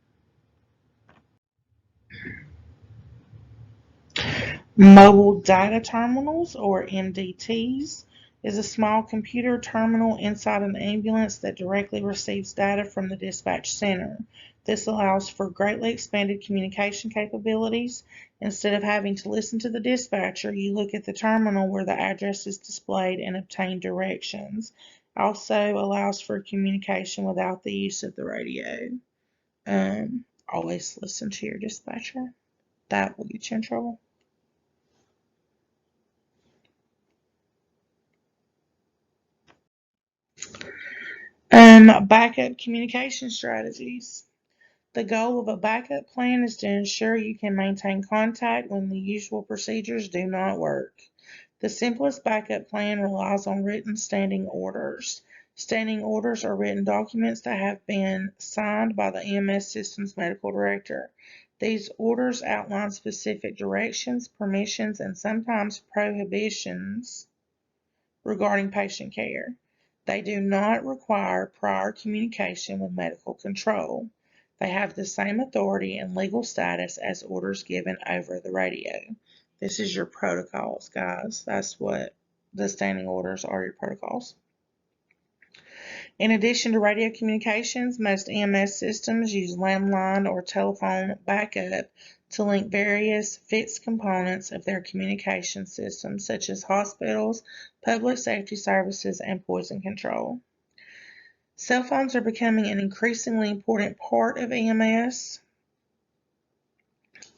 Speaker 1: Mobile Data Terminals, or MDTs, is a small computer terminal inside an ambulance that directly receives data from the dispatch center. This allows for greatly expanded communication capabilities. Instead of having to listen to the dispatcher, you look at the terminal where the address is displayed and obtain directions. Also allows for communication without the use of the radio. Always listen to your dispatcher. That will get you in trouble. Backup communication strategies. The goal of a backup plan is to ensure you can maintain contact when the usual procedures do not work. The simplest backup plan relies on written standing orders. Standing orders are written documents that have been signed by the EMS system's medical director. These orders outline specific directions, permissions, and sometimes prohibitions regarding patient care. They do not require prior communication with medical control. They have the same authority and legal status as orders given over the radio. This is your protocols, guys. That's what the standing orders are, your protocols. In addition to radio communications, most EMS systems use landline or telephone backup to link various fixed components of their communication system, such as hospitals, public safety services, and poison control. Cell phones are becoming an increasingly important part of EMS,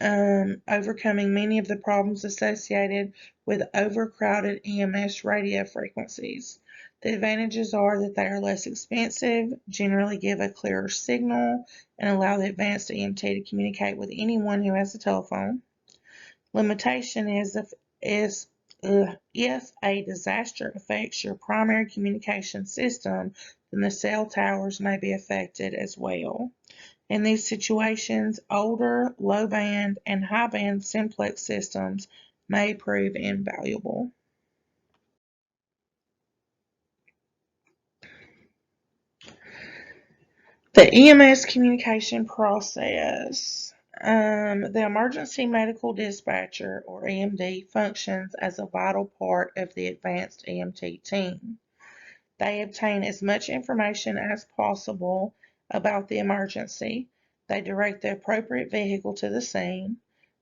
Speaker 1: overcoming many of the problems associated with overcrowded EMS radio frequencies. The advantages are that they are less expensive, generally give a clearer signal, and allow the advanced EMT to communicate with anyone who has a telephone. Limitation is if a disaster affects your primary communication system, then the cell towers may be affected as well. In these situations, older, low-band, and high-band simplex systems may prove invaluable. The EMS communication process. The emergency medical dispatcher, or EMD, functions as a vital part of the advanced EMT team. They obtain as much information as possible about the emergency. They direct the appropriate vehicle to the scene,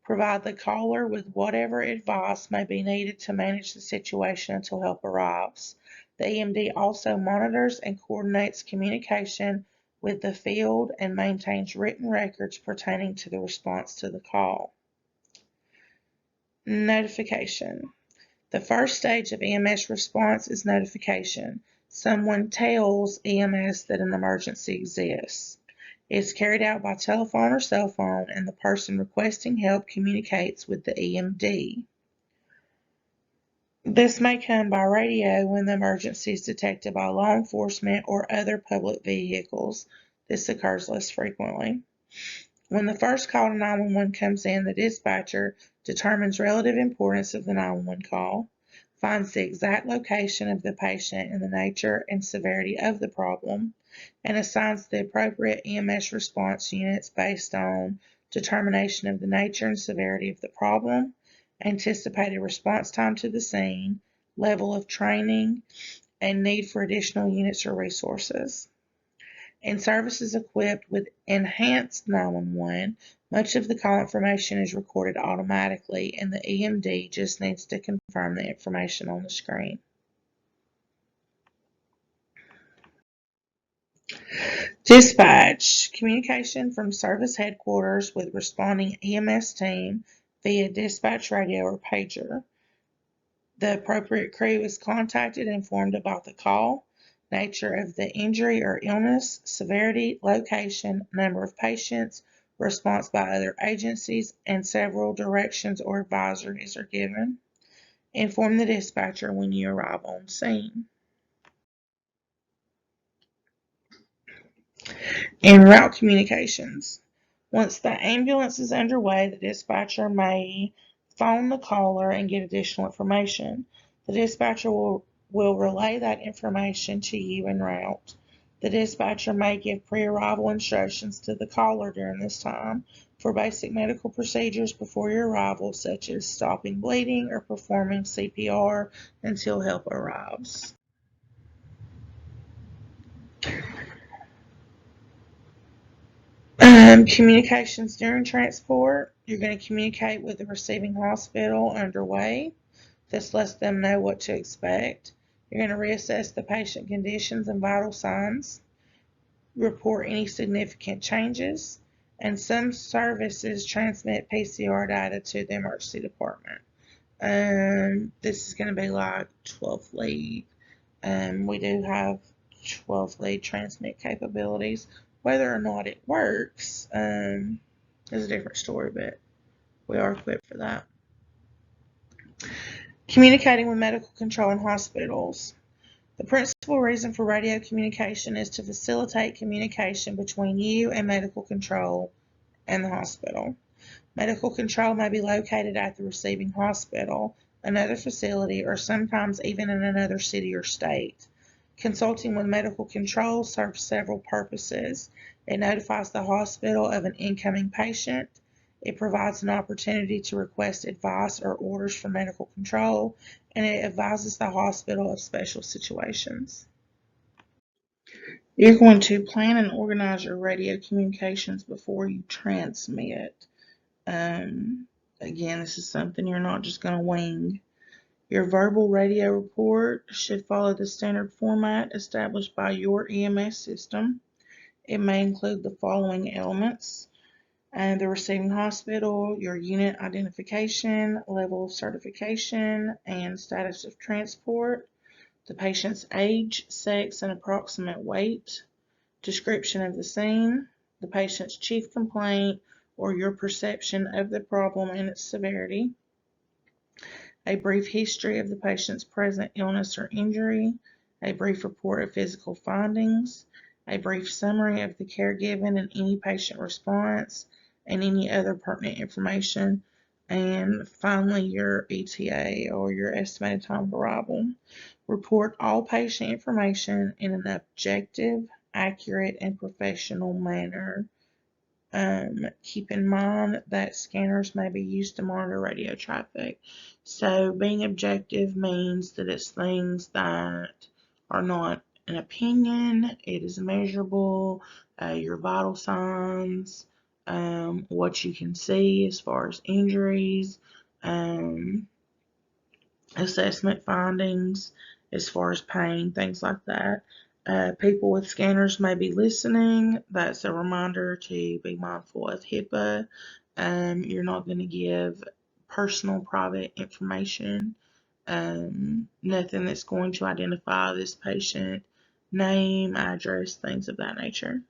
Speaker 1: provide the caller with whatever advice may be needed to manage the situation until help arrives. The EMD also monitors and coordinates communication with the field and maintains written records pertaining to the response to the call. Notification. The first stage of EMS response is notification. Someone tells EMS that an emergency exists. It's carried out by telephone or cell phone, and the person requesting help communicates with the EMD. This may come by radio when the emergency is detected by law enforcement or other public vehicles. This occurs less frequently. When the first call to 911 comes in, the dispatcher determines relative importance of the 911 call, finds the exact location of the patient and the nature and severity of the problem, and assigns the appropriate EMS response units based on determination of the nature and severity of the problem, anticipated response time to the scene, level of training, and need for additional units or resources. In services equipped with enhanced 911, much of the call information is recorded automatically, and the EMD just needs to confirm the information on the screen. Dispatch. Communication from service headquarters with responding EMS team via dispatch radio or pager. The appropriate crew is contacted and informed about the call, nature of the injury or illness, severity, location, number of patients, response by other agencies, and several directions or advisories are given. Inform the dispatcher when you arrive on scene. En route communications. Once the ambulance is underway, the dispatcher may phone the caller and get additional information. The dispatcher will relay that information to you en route. The dispatcher may give pre-arrival instructions to the caller during this time for basic medical procedures before your arrival, such as stopping bleeding or performing CPR until help arrives. Communications during transport. You're going to communicate with the receiving hospital underway. This lets them know what to expect. You're going to reassess the patient conditions and vital signs, report any significant changes, and some services transmit PCR data to the emergency department. This is going to be like 12 lead. We do have 12 lead transmit capabilities. Whether or not it works is a different story, but we are equipped for that. Communicating with medical control in hospitals. The principal reason for radio communication is to facilitate communication between you and medical control and the hospital. Medical control may be located at the receiving hospital, another facility, or sometimes even in another city or state. Consulting with medical control serves several purposes. It notifies the hospital of an incoming patient. It provides an opportunity to request advice or orders from medical control, and it advises the hospital of special situations. You're going to plan and organize your radio communications before you transmit. Again, this is something you're not just going to wing. Your verbal radio report should follow the standard format established by your EMS system. It may include the following elements: the receiving hospital, your unit identification, level of certification, and status of transport, the patient's age, sex, and approximate weight, description of the scene, the patient's chief complaint, or your perception of the problem and its severity, a brief history of the patient's present illness or injury, a brief report of physical findings, a brief summary of the care given and any patient response, and any other pertinent information, and finally your ETA, or your estimated time of arrival. Report all patient information in an objective, accurate, and professional manner. Keep in mind that scanners may be used to monitor radio traffic. So being objective means that it's things that are not an opinion, it is measurable, your vital signs, what you can see as far as injuries, um, assessment findings as far as pain, things like that. People with scanners may be listening. That's a reminder to be mindful of HIPAA. You're not going to give personal, private information. Nothing that's going to identify this patient, name, address, things of that nature.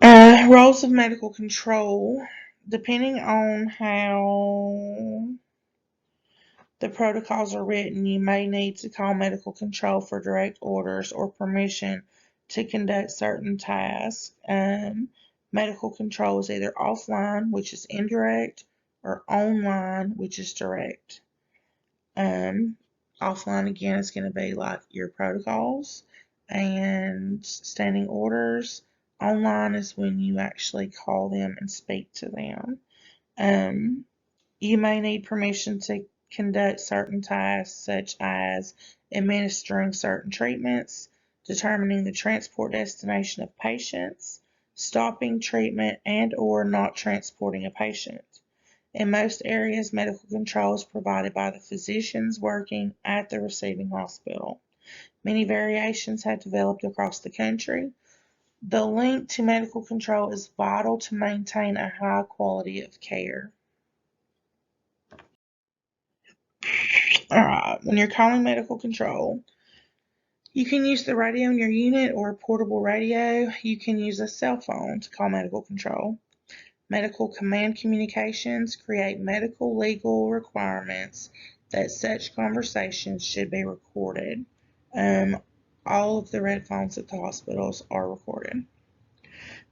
Speaker 1: Roles of medical control. Depending on how the protocols are written, you may need to call medical control for direct orders or permission to conduct certain tasks. Medical control is either offline, which is indirect, or online, which is direct. Um, Offline again is going to be like your protocols and standing orders. Online is when you actually call them and speak to them. Um, you may need permission to conduct certain tasks such as administering certain treatments, determining the transport destination of patients, stopping treatment, and or not transporting a patient. In most areas, medical control is provided by the physicians working at the receiving hospital. Many variations have developed across the country. The link to medical control is vital to maintain a high quality of care. Alright, when you're calling medical control, you can use the radio in your unit or a portable radio. You can use a cell phone to call medical control. Medical command communications create medical legal requirements that such conversations should be recorded. Um, all of the red phones at the hospitals are recorded.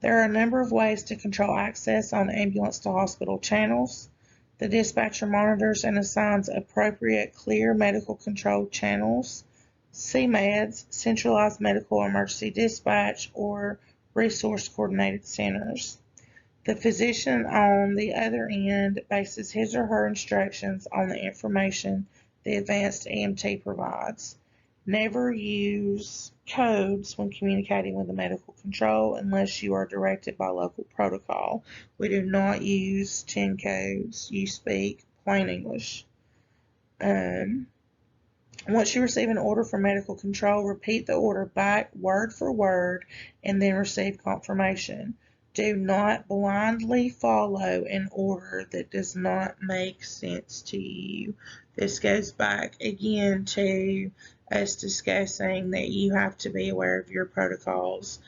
Speaker 1: There are a number of ways to control access on ambulance to hospital channels. The dispatcher monitors and assigns appropriate clear medical control channels, CMEDs, centralized medical emergency dispatch, or resource coordinated centers. The physician on the other end bases his or her instructions on the information the advanced Aemt provides. Never use codes when communicating with the medical control unless you are directed by local protocol. We do not use 10 codes. You speak plain English. Once you receive an order from medical control, repeat the order back word for word and then receive confirmation. Do not blindly follow an order that does not make sense to you. This goes back again to us discussing that you have to be aware of your protocols.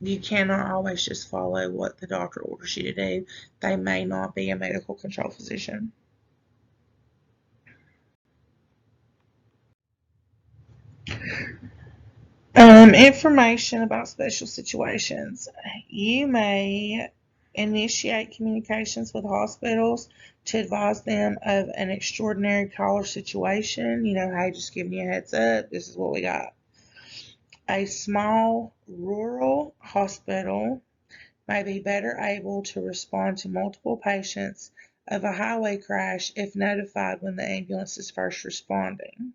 Speaker 1: You cannot always just follow what the doctor orders you to do. They may not be a medical control physician. Information about special situations. You may initiate communications with hospitals to advise them of an extraordinary call or situation. Hey, just giving you a heads up, this is what we got. A small rural hospital may be better able to respond to multiple patients of a highway crash if notified when the ambulance is first responding.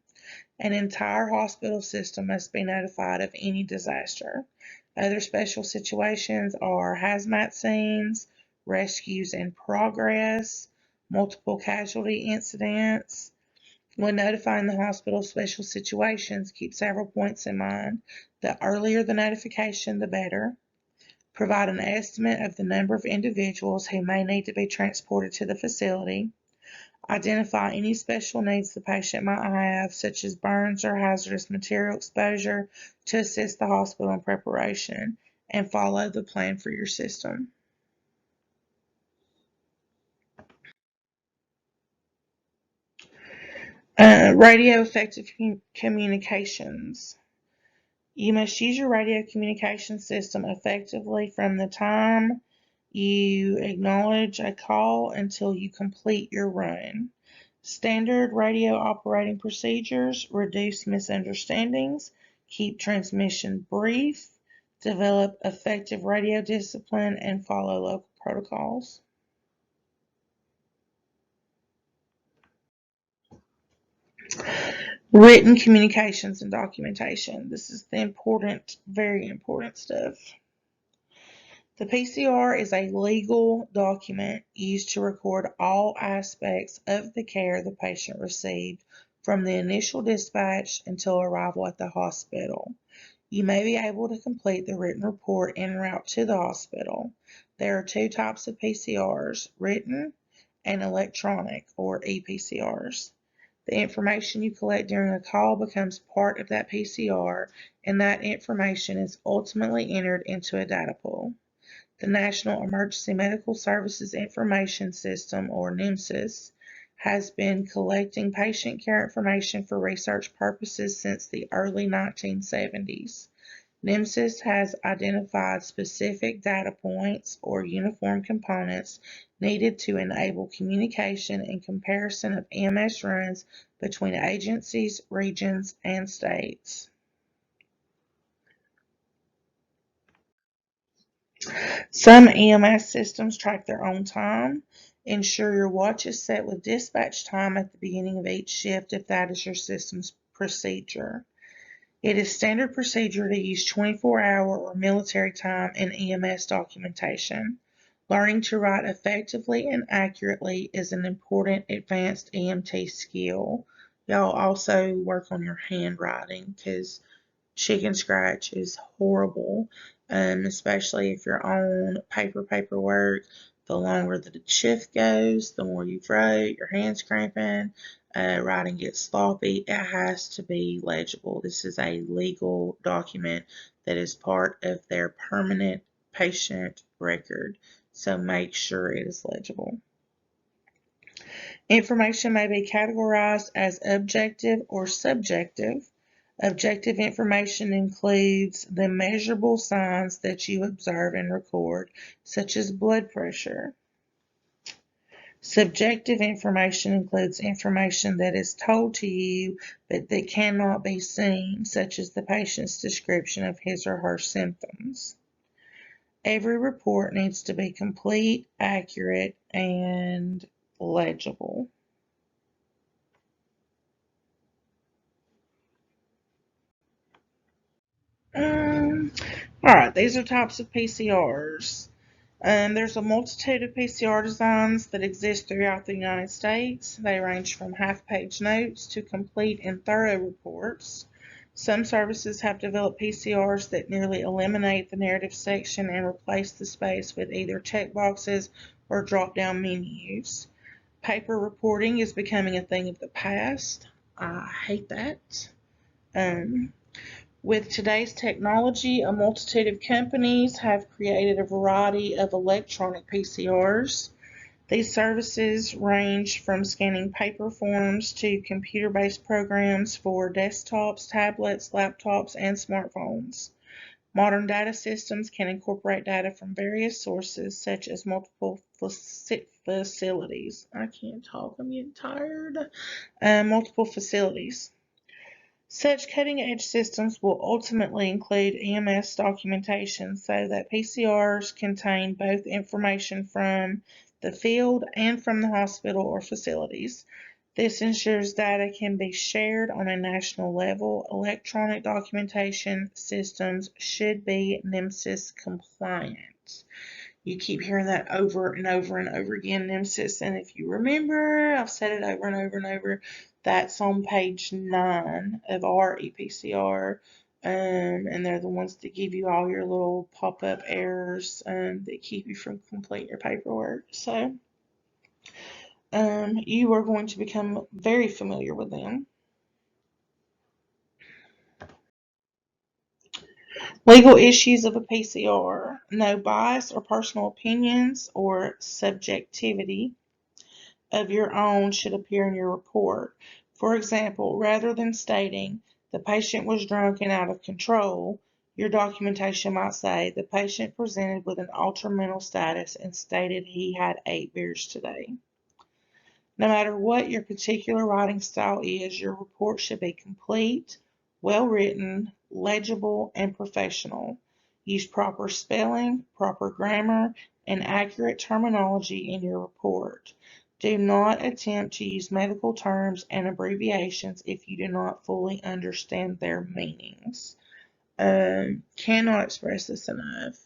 Speaker 1: An entire hospital system must be notified of any disaster. Other special situations are hazmat scenes, rescues in progress, multiple casualty incidents. When notifying the hospital of special situations, keep several points in mind. The earlier the notification, the better. Provide an estimate of the number of individuals who may need to be transported to the facility. Identify any special needs the patient might have, such as burns or hazardous material exposure, to assist the hospital in preparation, and follow the plan for your system. Radio effective communications. You must use your radio communication system effectively from the time you acknowledge a call until you complete your run. Standard radio operating procedures reduce misunderstandings, keep transmission brief, develop effective radio discipline, and follow local protocols. Written communications and documentation. This is the important, very important stuff. The PCR is a legal document used to record all aspects of the care the patient received from the initial dispatch until arrival at the hospital. You may be able to complete the written report en route to the hospital. There are two types of PCRs, written and electronic, or ePCRs. The information you collect during a call becomes part of that PCR, and that information is ultimately entered into a data pool. The National Emergency Medical Services Information System, or NEMSIS, has been collecting patient care information for research purposes since the early 1970s. NEMSIS has identified specific data points or uniform components needed to enable communication and comparison of EMS runs between agencies, regions, and states. Some EMS systems track their own time. Ensure your watch is set with dispatch time at the beginning of each shift if that is your system's procedure. It is standard procedure to use 24-hour or military time in EMS documentation. Learning to write effectively and accurately is an important advanced EMT skill. Y'all also work on your handwriting because chicken scratch is horrible, especially if you're on paperwork. The longer the shift goes, the more you wrote, your hand's cramping, writing gets sloppy. It has to be legible. This is a legal document that is part of their permanent patient record, so make sure it is legible. Information may be categorized as objective or subjective. Objective information includes the measurable signs that you observe and record, such as blood pressure. Subjective information includes information that is told to you but that cannot be seen, such as the patient's description of his or her symptoms. Every report needs to be complete, accurate, and legible. All right, these are types of PCRs. There's a multitude of PCR designs that exist throughout the United States. They range from half-page notes to complete and thorough reports. Some services have developed PCRs that nearly eliminate the narrative section and replace the space with either checkboxes or drop-down menus. Paper reporting is becoming a thing of the past. I hate that. Um, With today's technology, a multitude of companies have created a variety of electronic PCRs. These services range from scanning paper forms to computer-based programs for desktops, tablets, laptops, and smartphones. Modern data systems can incorporate data from various sources, such as multiple facilities. I can't talk, I'm getting tired. Multiple facilities. Such cutting-edge systems will ultimately include EMS documentation so that PCRs contain both information from the field and from the hospital or facilities. This ensures data can be shared on a national level. Electronic documentation systems should be NEMSIS compliant. You keep hearing that over and over and over again, NEMSIS, and if you remember, I've said it over and over and over, that's on page 9 of our EPCR, and they're the ones that give you all your little pop-up errors that keep you from completing your paperwork. So you are going to become very familiar with them. Legal issues of a PCR. No bias or personal opinions or subjectivity of your own should appear in your report. For example, rather than stating the patient was drunk and out of control, your documentation might say the patient presented with an altered mental status and stated he had 8 beers today. No matter what your particular writing style is, your report should be complete, well written, legible, and professional. Use proper spelling, proper grammar, and accurate terminology in your report. Do not attempt to use medical terms and abbreviations if you do not fully understand their meanings. Cannot express this enough.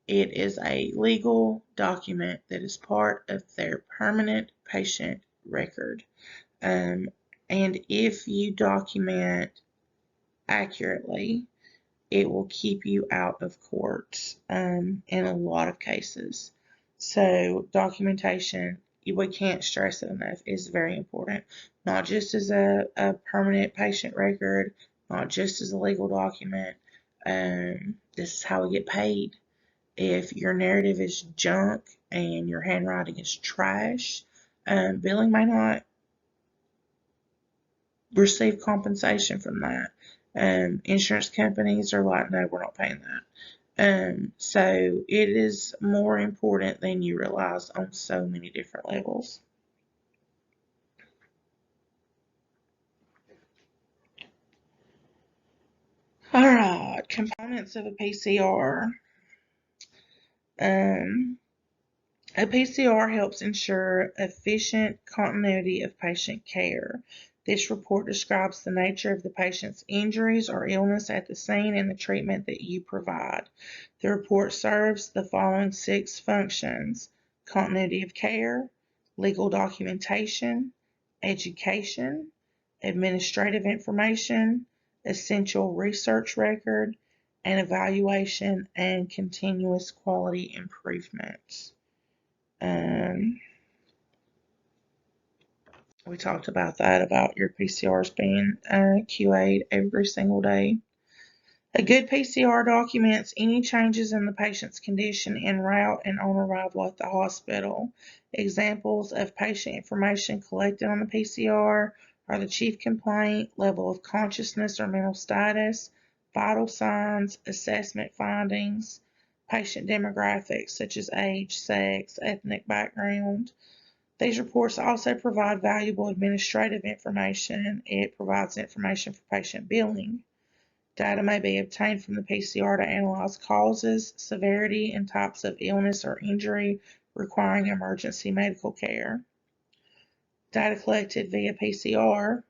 Speaker 1: It is a legal document that is part of their permanent patient record. And if you document accurately, it will keep you out of court in a lot of cases. So documentation, we can't stress it enough, is very important. Not just as a permanent patient record, not just as a legal document. This is how we get paid. If your narrative is junk and your handwriting is trash, billing may not receive compensation from that. Insurance companies are like, no, we're not paying that. So it is more important than you realize on so many different levels. All right, components of a PCR. A PCR helps ensure efficient continuity of patient care. This report describes the nature of the patient's injuries or illness at the scene and the treatment that you provide. The report serves the following 6 functions: continuity of care, legal documentation, education, administrative information, essential research record, and evaluation and continuous quality improvements. We talked about that, about your PCRs being QA'd every single day. A good PCR documents any changes in the patient's condition en route and on arrival at the hospital. Examples of patient information collected on the PCR are the chief complaint, level of consciousness or mental status, vital signs, assessment findings, patient demographics such as age, sex, ethnic background. These reports also provide valuable administrative information. It provides information for patient billing. Data may be obtained from the PCR to analyze causes, severity, and types of illness or injury requiring emergency medical care. Data collected via PCR.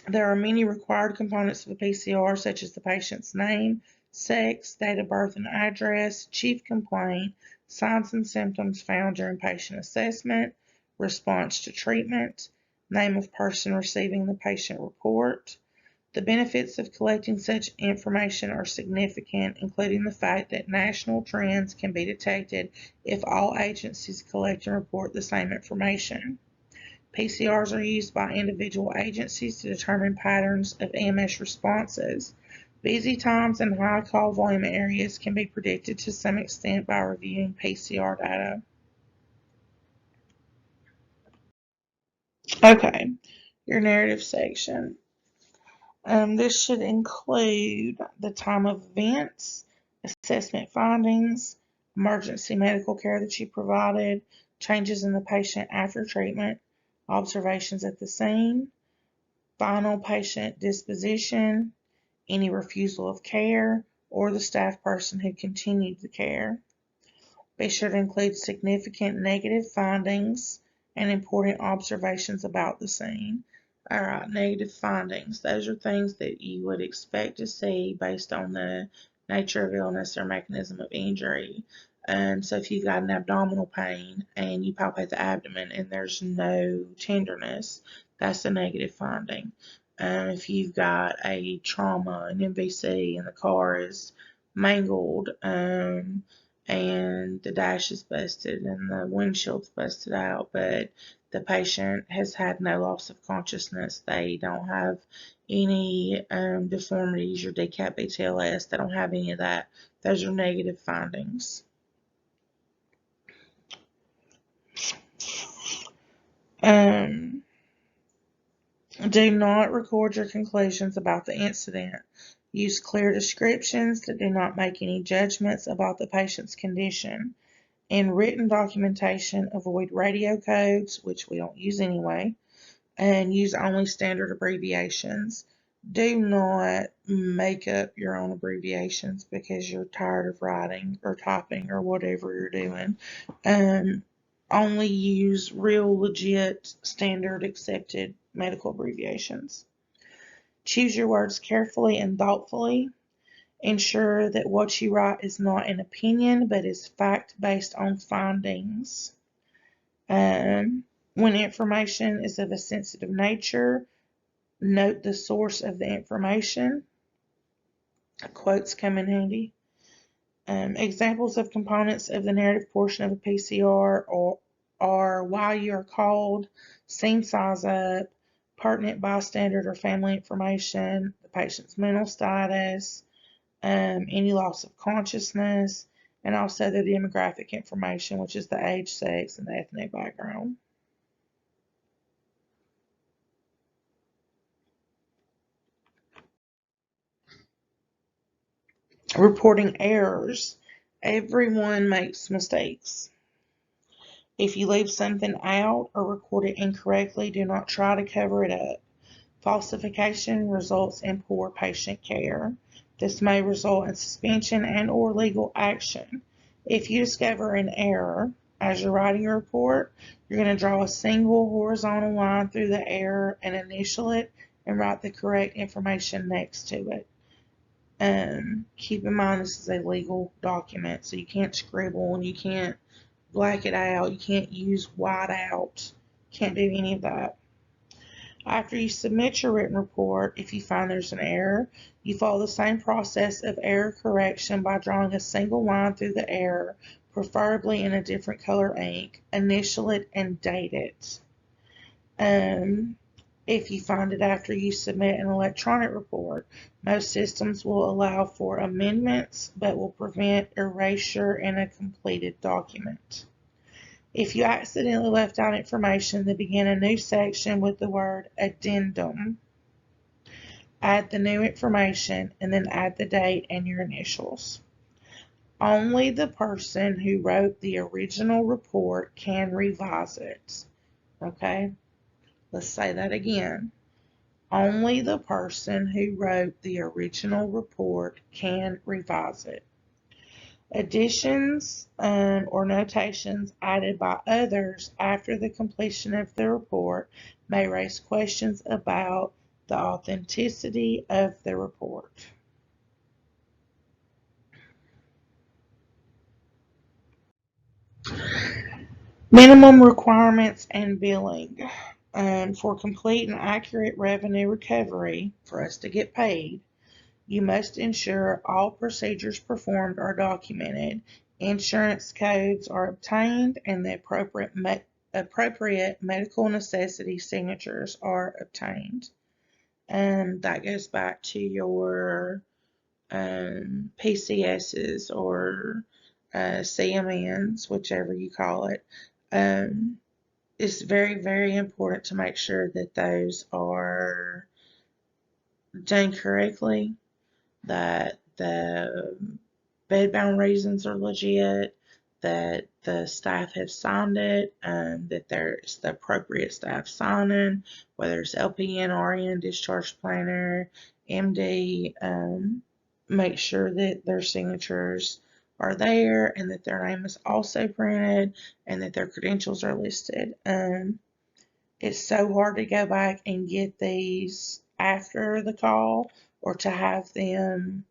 Speaker 1: There are many required components of a PCR, such as the patient's name, sex, date of birth and address, chief complaint, signs and symptoms found during patient assessment, response to treatment, name of person receiving the patient report. The benefits of collecting such information are significant, including the fact that national trends can be detected if all agencies collect and report the same information. PCRs are used by individual agencies to determine patterns of EMS responses. Busy times and high call volume areas can be predicted to some extent by reviewing PCR data. Okay, your narrative section. This should include the time of events, assessment findings, emergency medical care that you provided, changes in the patient after treatment, observations at the scene, final patient disposition, any refusal of care, or the staff person who continued the care. Be sure to include significant negative findings and important observations about the scene. All right, negative findings. Those are things that you would expect to see based on the nature of illness or mechanism of injury. So if you've got an abdominal pain and you palpate the abdomen and there's no tenderness, that's a negative finding. If you've got a trauma, an MVC, and the car is mangled, and the dash is busted and the windshield's busted out, but the patient has had no loss of consciousness. They don't have any deformities or decap BTLS. They don't have any of that. Those are negative findings. Do not record your conclusions about the incident. Use clear descriptions that do not make any judgments about the patient's condition. In written documentation, avoid radio codes, which we don't use anyway, and use only standard abbreviations. Do not make up your own abbreviations because you're tired of writing or typing or whatever you're doing. Only use real, legit, standard accepted medical abbreviations. Choose your words carefully and thoughtfully. Ensure that what you write is not an opinion, but is fact based on findings. When information is of a sensitive nature, note the source of the information. Quotes come in handy. Examples of components of the narrative portion of a PCR are why you are called, scene size up, pertinent bystander or family information, the patient's mental status, any loss of consciousness, and also the demographic information, which is the age, sex, and the ethnic background. Reporting errors. Everyone makes mistakes. If you leave something out or record it incorrectly, do not try to cover it up. Falsification results in poor patient care. This may result in suspension and/or legal action. If you discover an error as you're writing your report, you're going to draw a single horizontal line through the error and initial it and write the correct information next to it. Keep in mind this is a legal document, so you can't scribble and you can't black it out, you can't use white out, can't do any of that. After you submit your written report, if you find there's an error, you follow the same process of error correction by drawing a single line through the error, preferably in a different color ink, initial it and date it. If you find it after you submit an electronic report, most systems will allow for amendments but will prevent erasure in a completed document. If you accidentally left out information, then begin a new section with the word addendum. Add the new information and then add the date and your initials. Only the person who wrote the original report can revise it. Okay? Let's say that again. Only the person who wrote the original report can revise it. Additions or notations added by others after the completion of the report may raise questions about the authenticity of the report. Minimum requirements and billing. For complete and accurate revenue recovery, for us to get paid, you must ensure all procedures performed are documented, insurance codes are obtained, and the appropriate medical necessity signatures are obtained. That goes back to your PCSs or CMNs, whichever you call it. It's very, very important to make sure that those are done correctly, that the bedbound reasons are legit, that the staff have signed it, that there's the appropriate staff signing, whether it's LPN, RN, discharge planner, MD, make sure that their signatures are there and that their name is also printed and that their credentials are listed. It's so hard to go back and get these after the call or to have them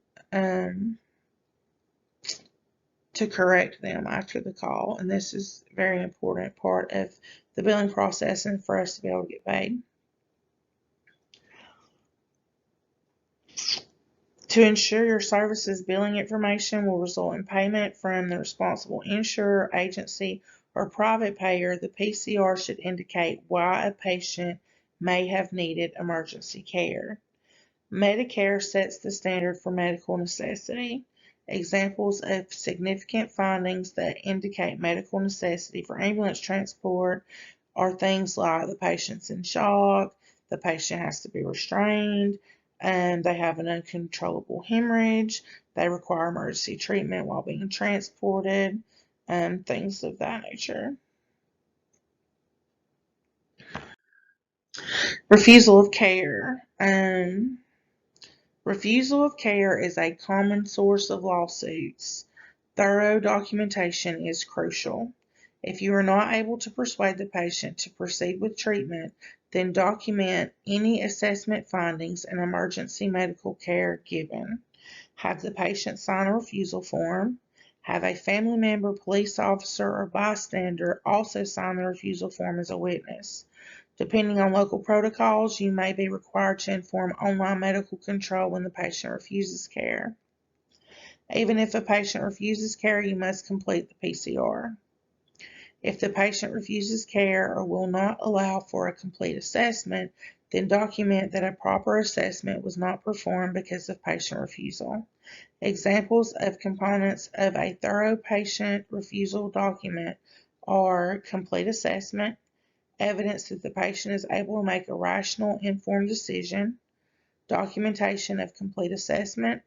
Speaker 1: to correct them after the call. And this is a very important part of the billing process and for us to be able to get paid. To ensure your services billing information will result in payment from the responsible insurer, agency, or private payer, the PCR should indicate why a patient may have needed emergency care. Medicare sets the standard for medical necessity. Examples of significant findings that indicate medical necessity for ambulance transport are things like the patient's in shock, the patient has to be restrained, and they have an uncontrollable hemorrhage, they require emergency treatment while being transported, and things of that nature. Refusal of care. Refusal of care is a common source of lawsuits. Thorough documentation is crucial. If you are not able to persuade the patient to proceed with treatment, then document any assessment findings and emergency medical care given. Have the patient sign a refusal form. Have a family member, police officer, or bystander also sign the refusal form as a witness. Depending on local protocols, you may be required to inform online medical control when the patient refuses care. Even if a patient refuses care, you must complete the PCR. If the patient refuses care or will not allow for a complete assessment, then document that a proper assessment was not performed because of patient refusal. Examples of components of a thorough patient refusal document are complete assessment, evidence that the patient is able to make a rational, informed decision, documentation of complete assessment,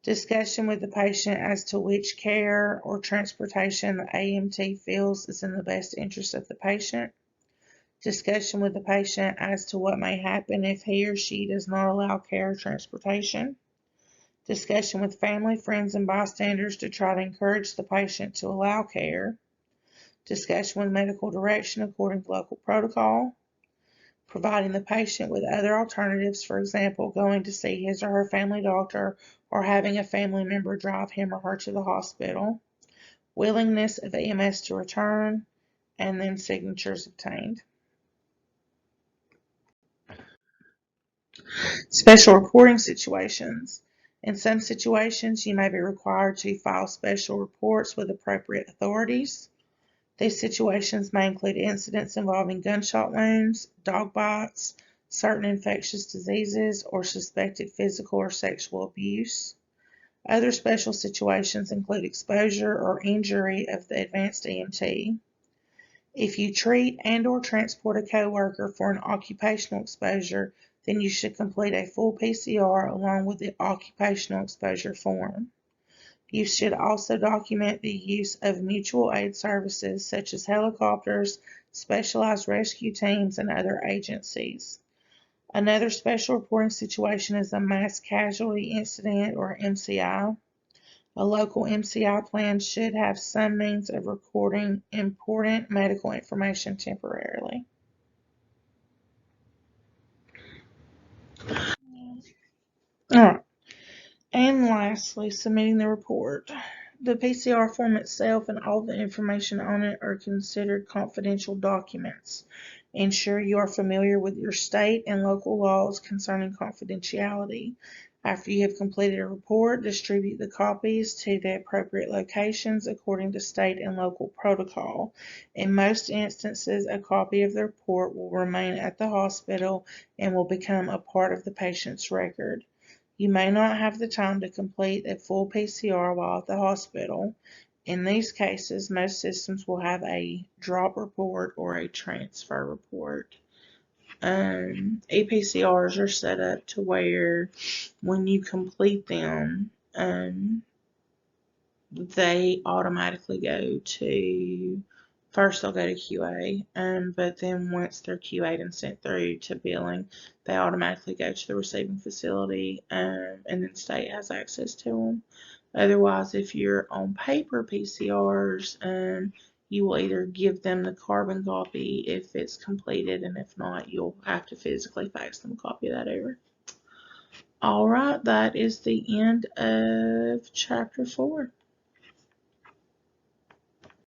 Speaker 1: discussion with the patient as to which care or transportation the Aemt feels is in the best interest of the patient, discussion with the patient as to what may happen if he or she does not allow care or transportation, discussion with family, friends, and bystanders to try to encourage the patient to allow care, discussion with medical direction according to local protocol, providing the patient with other alternatives, for example, going to see his or her family doctor or having a family member drive him or her to the hospital, willingness of EMS to return, and then signatures obtained. Special reporting situations. In some situations, you may be required to file special reports with appropriate authorities. These situations may include incidents involving gunshot wounds, dog bites, certain infectious diseases, or suspected physical or sexual abuse. Other special situations include exposure or injury of the advanced EMT. If you treat and/or transport a coworker for an occupational exposure, then you should complete a full PCR along with the occupational exposure form. You should also document the use of mutual aid services such as helicopters, specialized rescue teams, and other agencies. Another special reporting situation is a mass casualty incident or MCI. A local MCI plan should have some means of recording important medical information temporarily. All right. And lastly, submitting the report. The PCR form itself and all the information on it are considered confidential documents. Ensure you are familiar with your state and local laws concerning confidentiality. After you have completed a report, distribute the copies to the appropriate locations according to state and local protocol. In most instances, a copy of the report will remain at the hospital and will become a part of the patient's record. You may not have the time to complete a full PCR while at the hospital. In these cases, most systems will have a drop report or a transfer report. EPCRs are set up to where when you complete them, they automatically go to, first they'll go to QA, but then once they're QA'd and sent through to billing, they automatically go to the receiving facility, and then state has access to them. Otherwise, if you're on paper PCRs, you will either give them the carbon copy if it's completed, and if not, you'll have to physically fax them a copy of that over. All right, that is the end of chapter 4.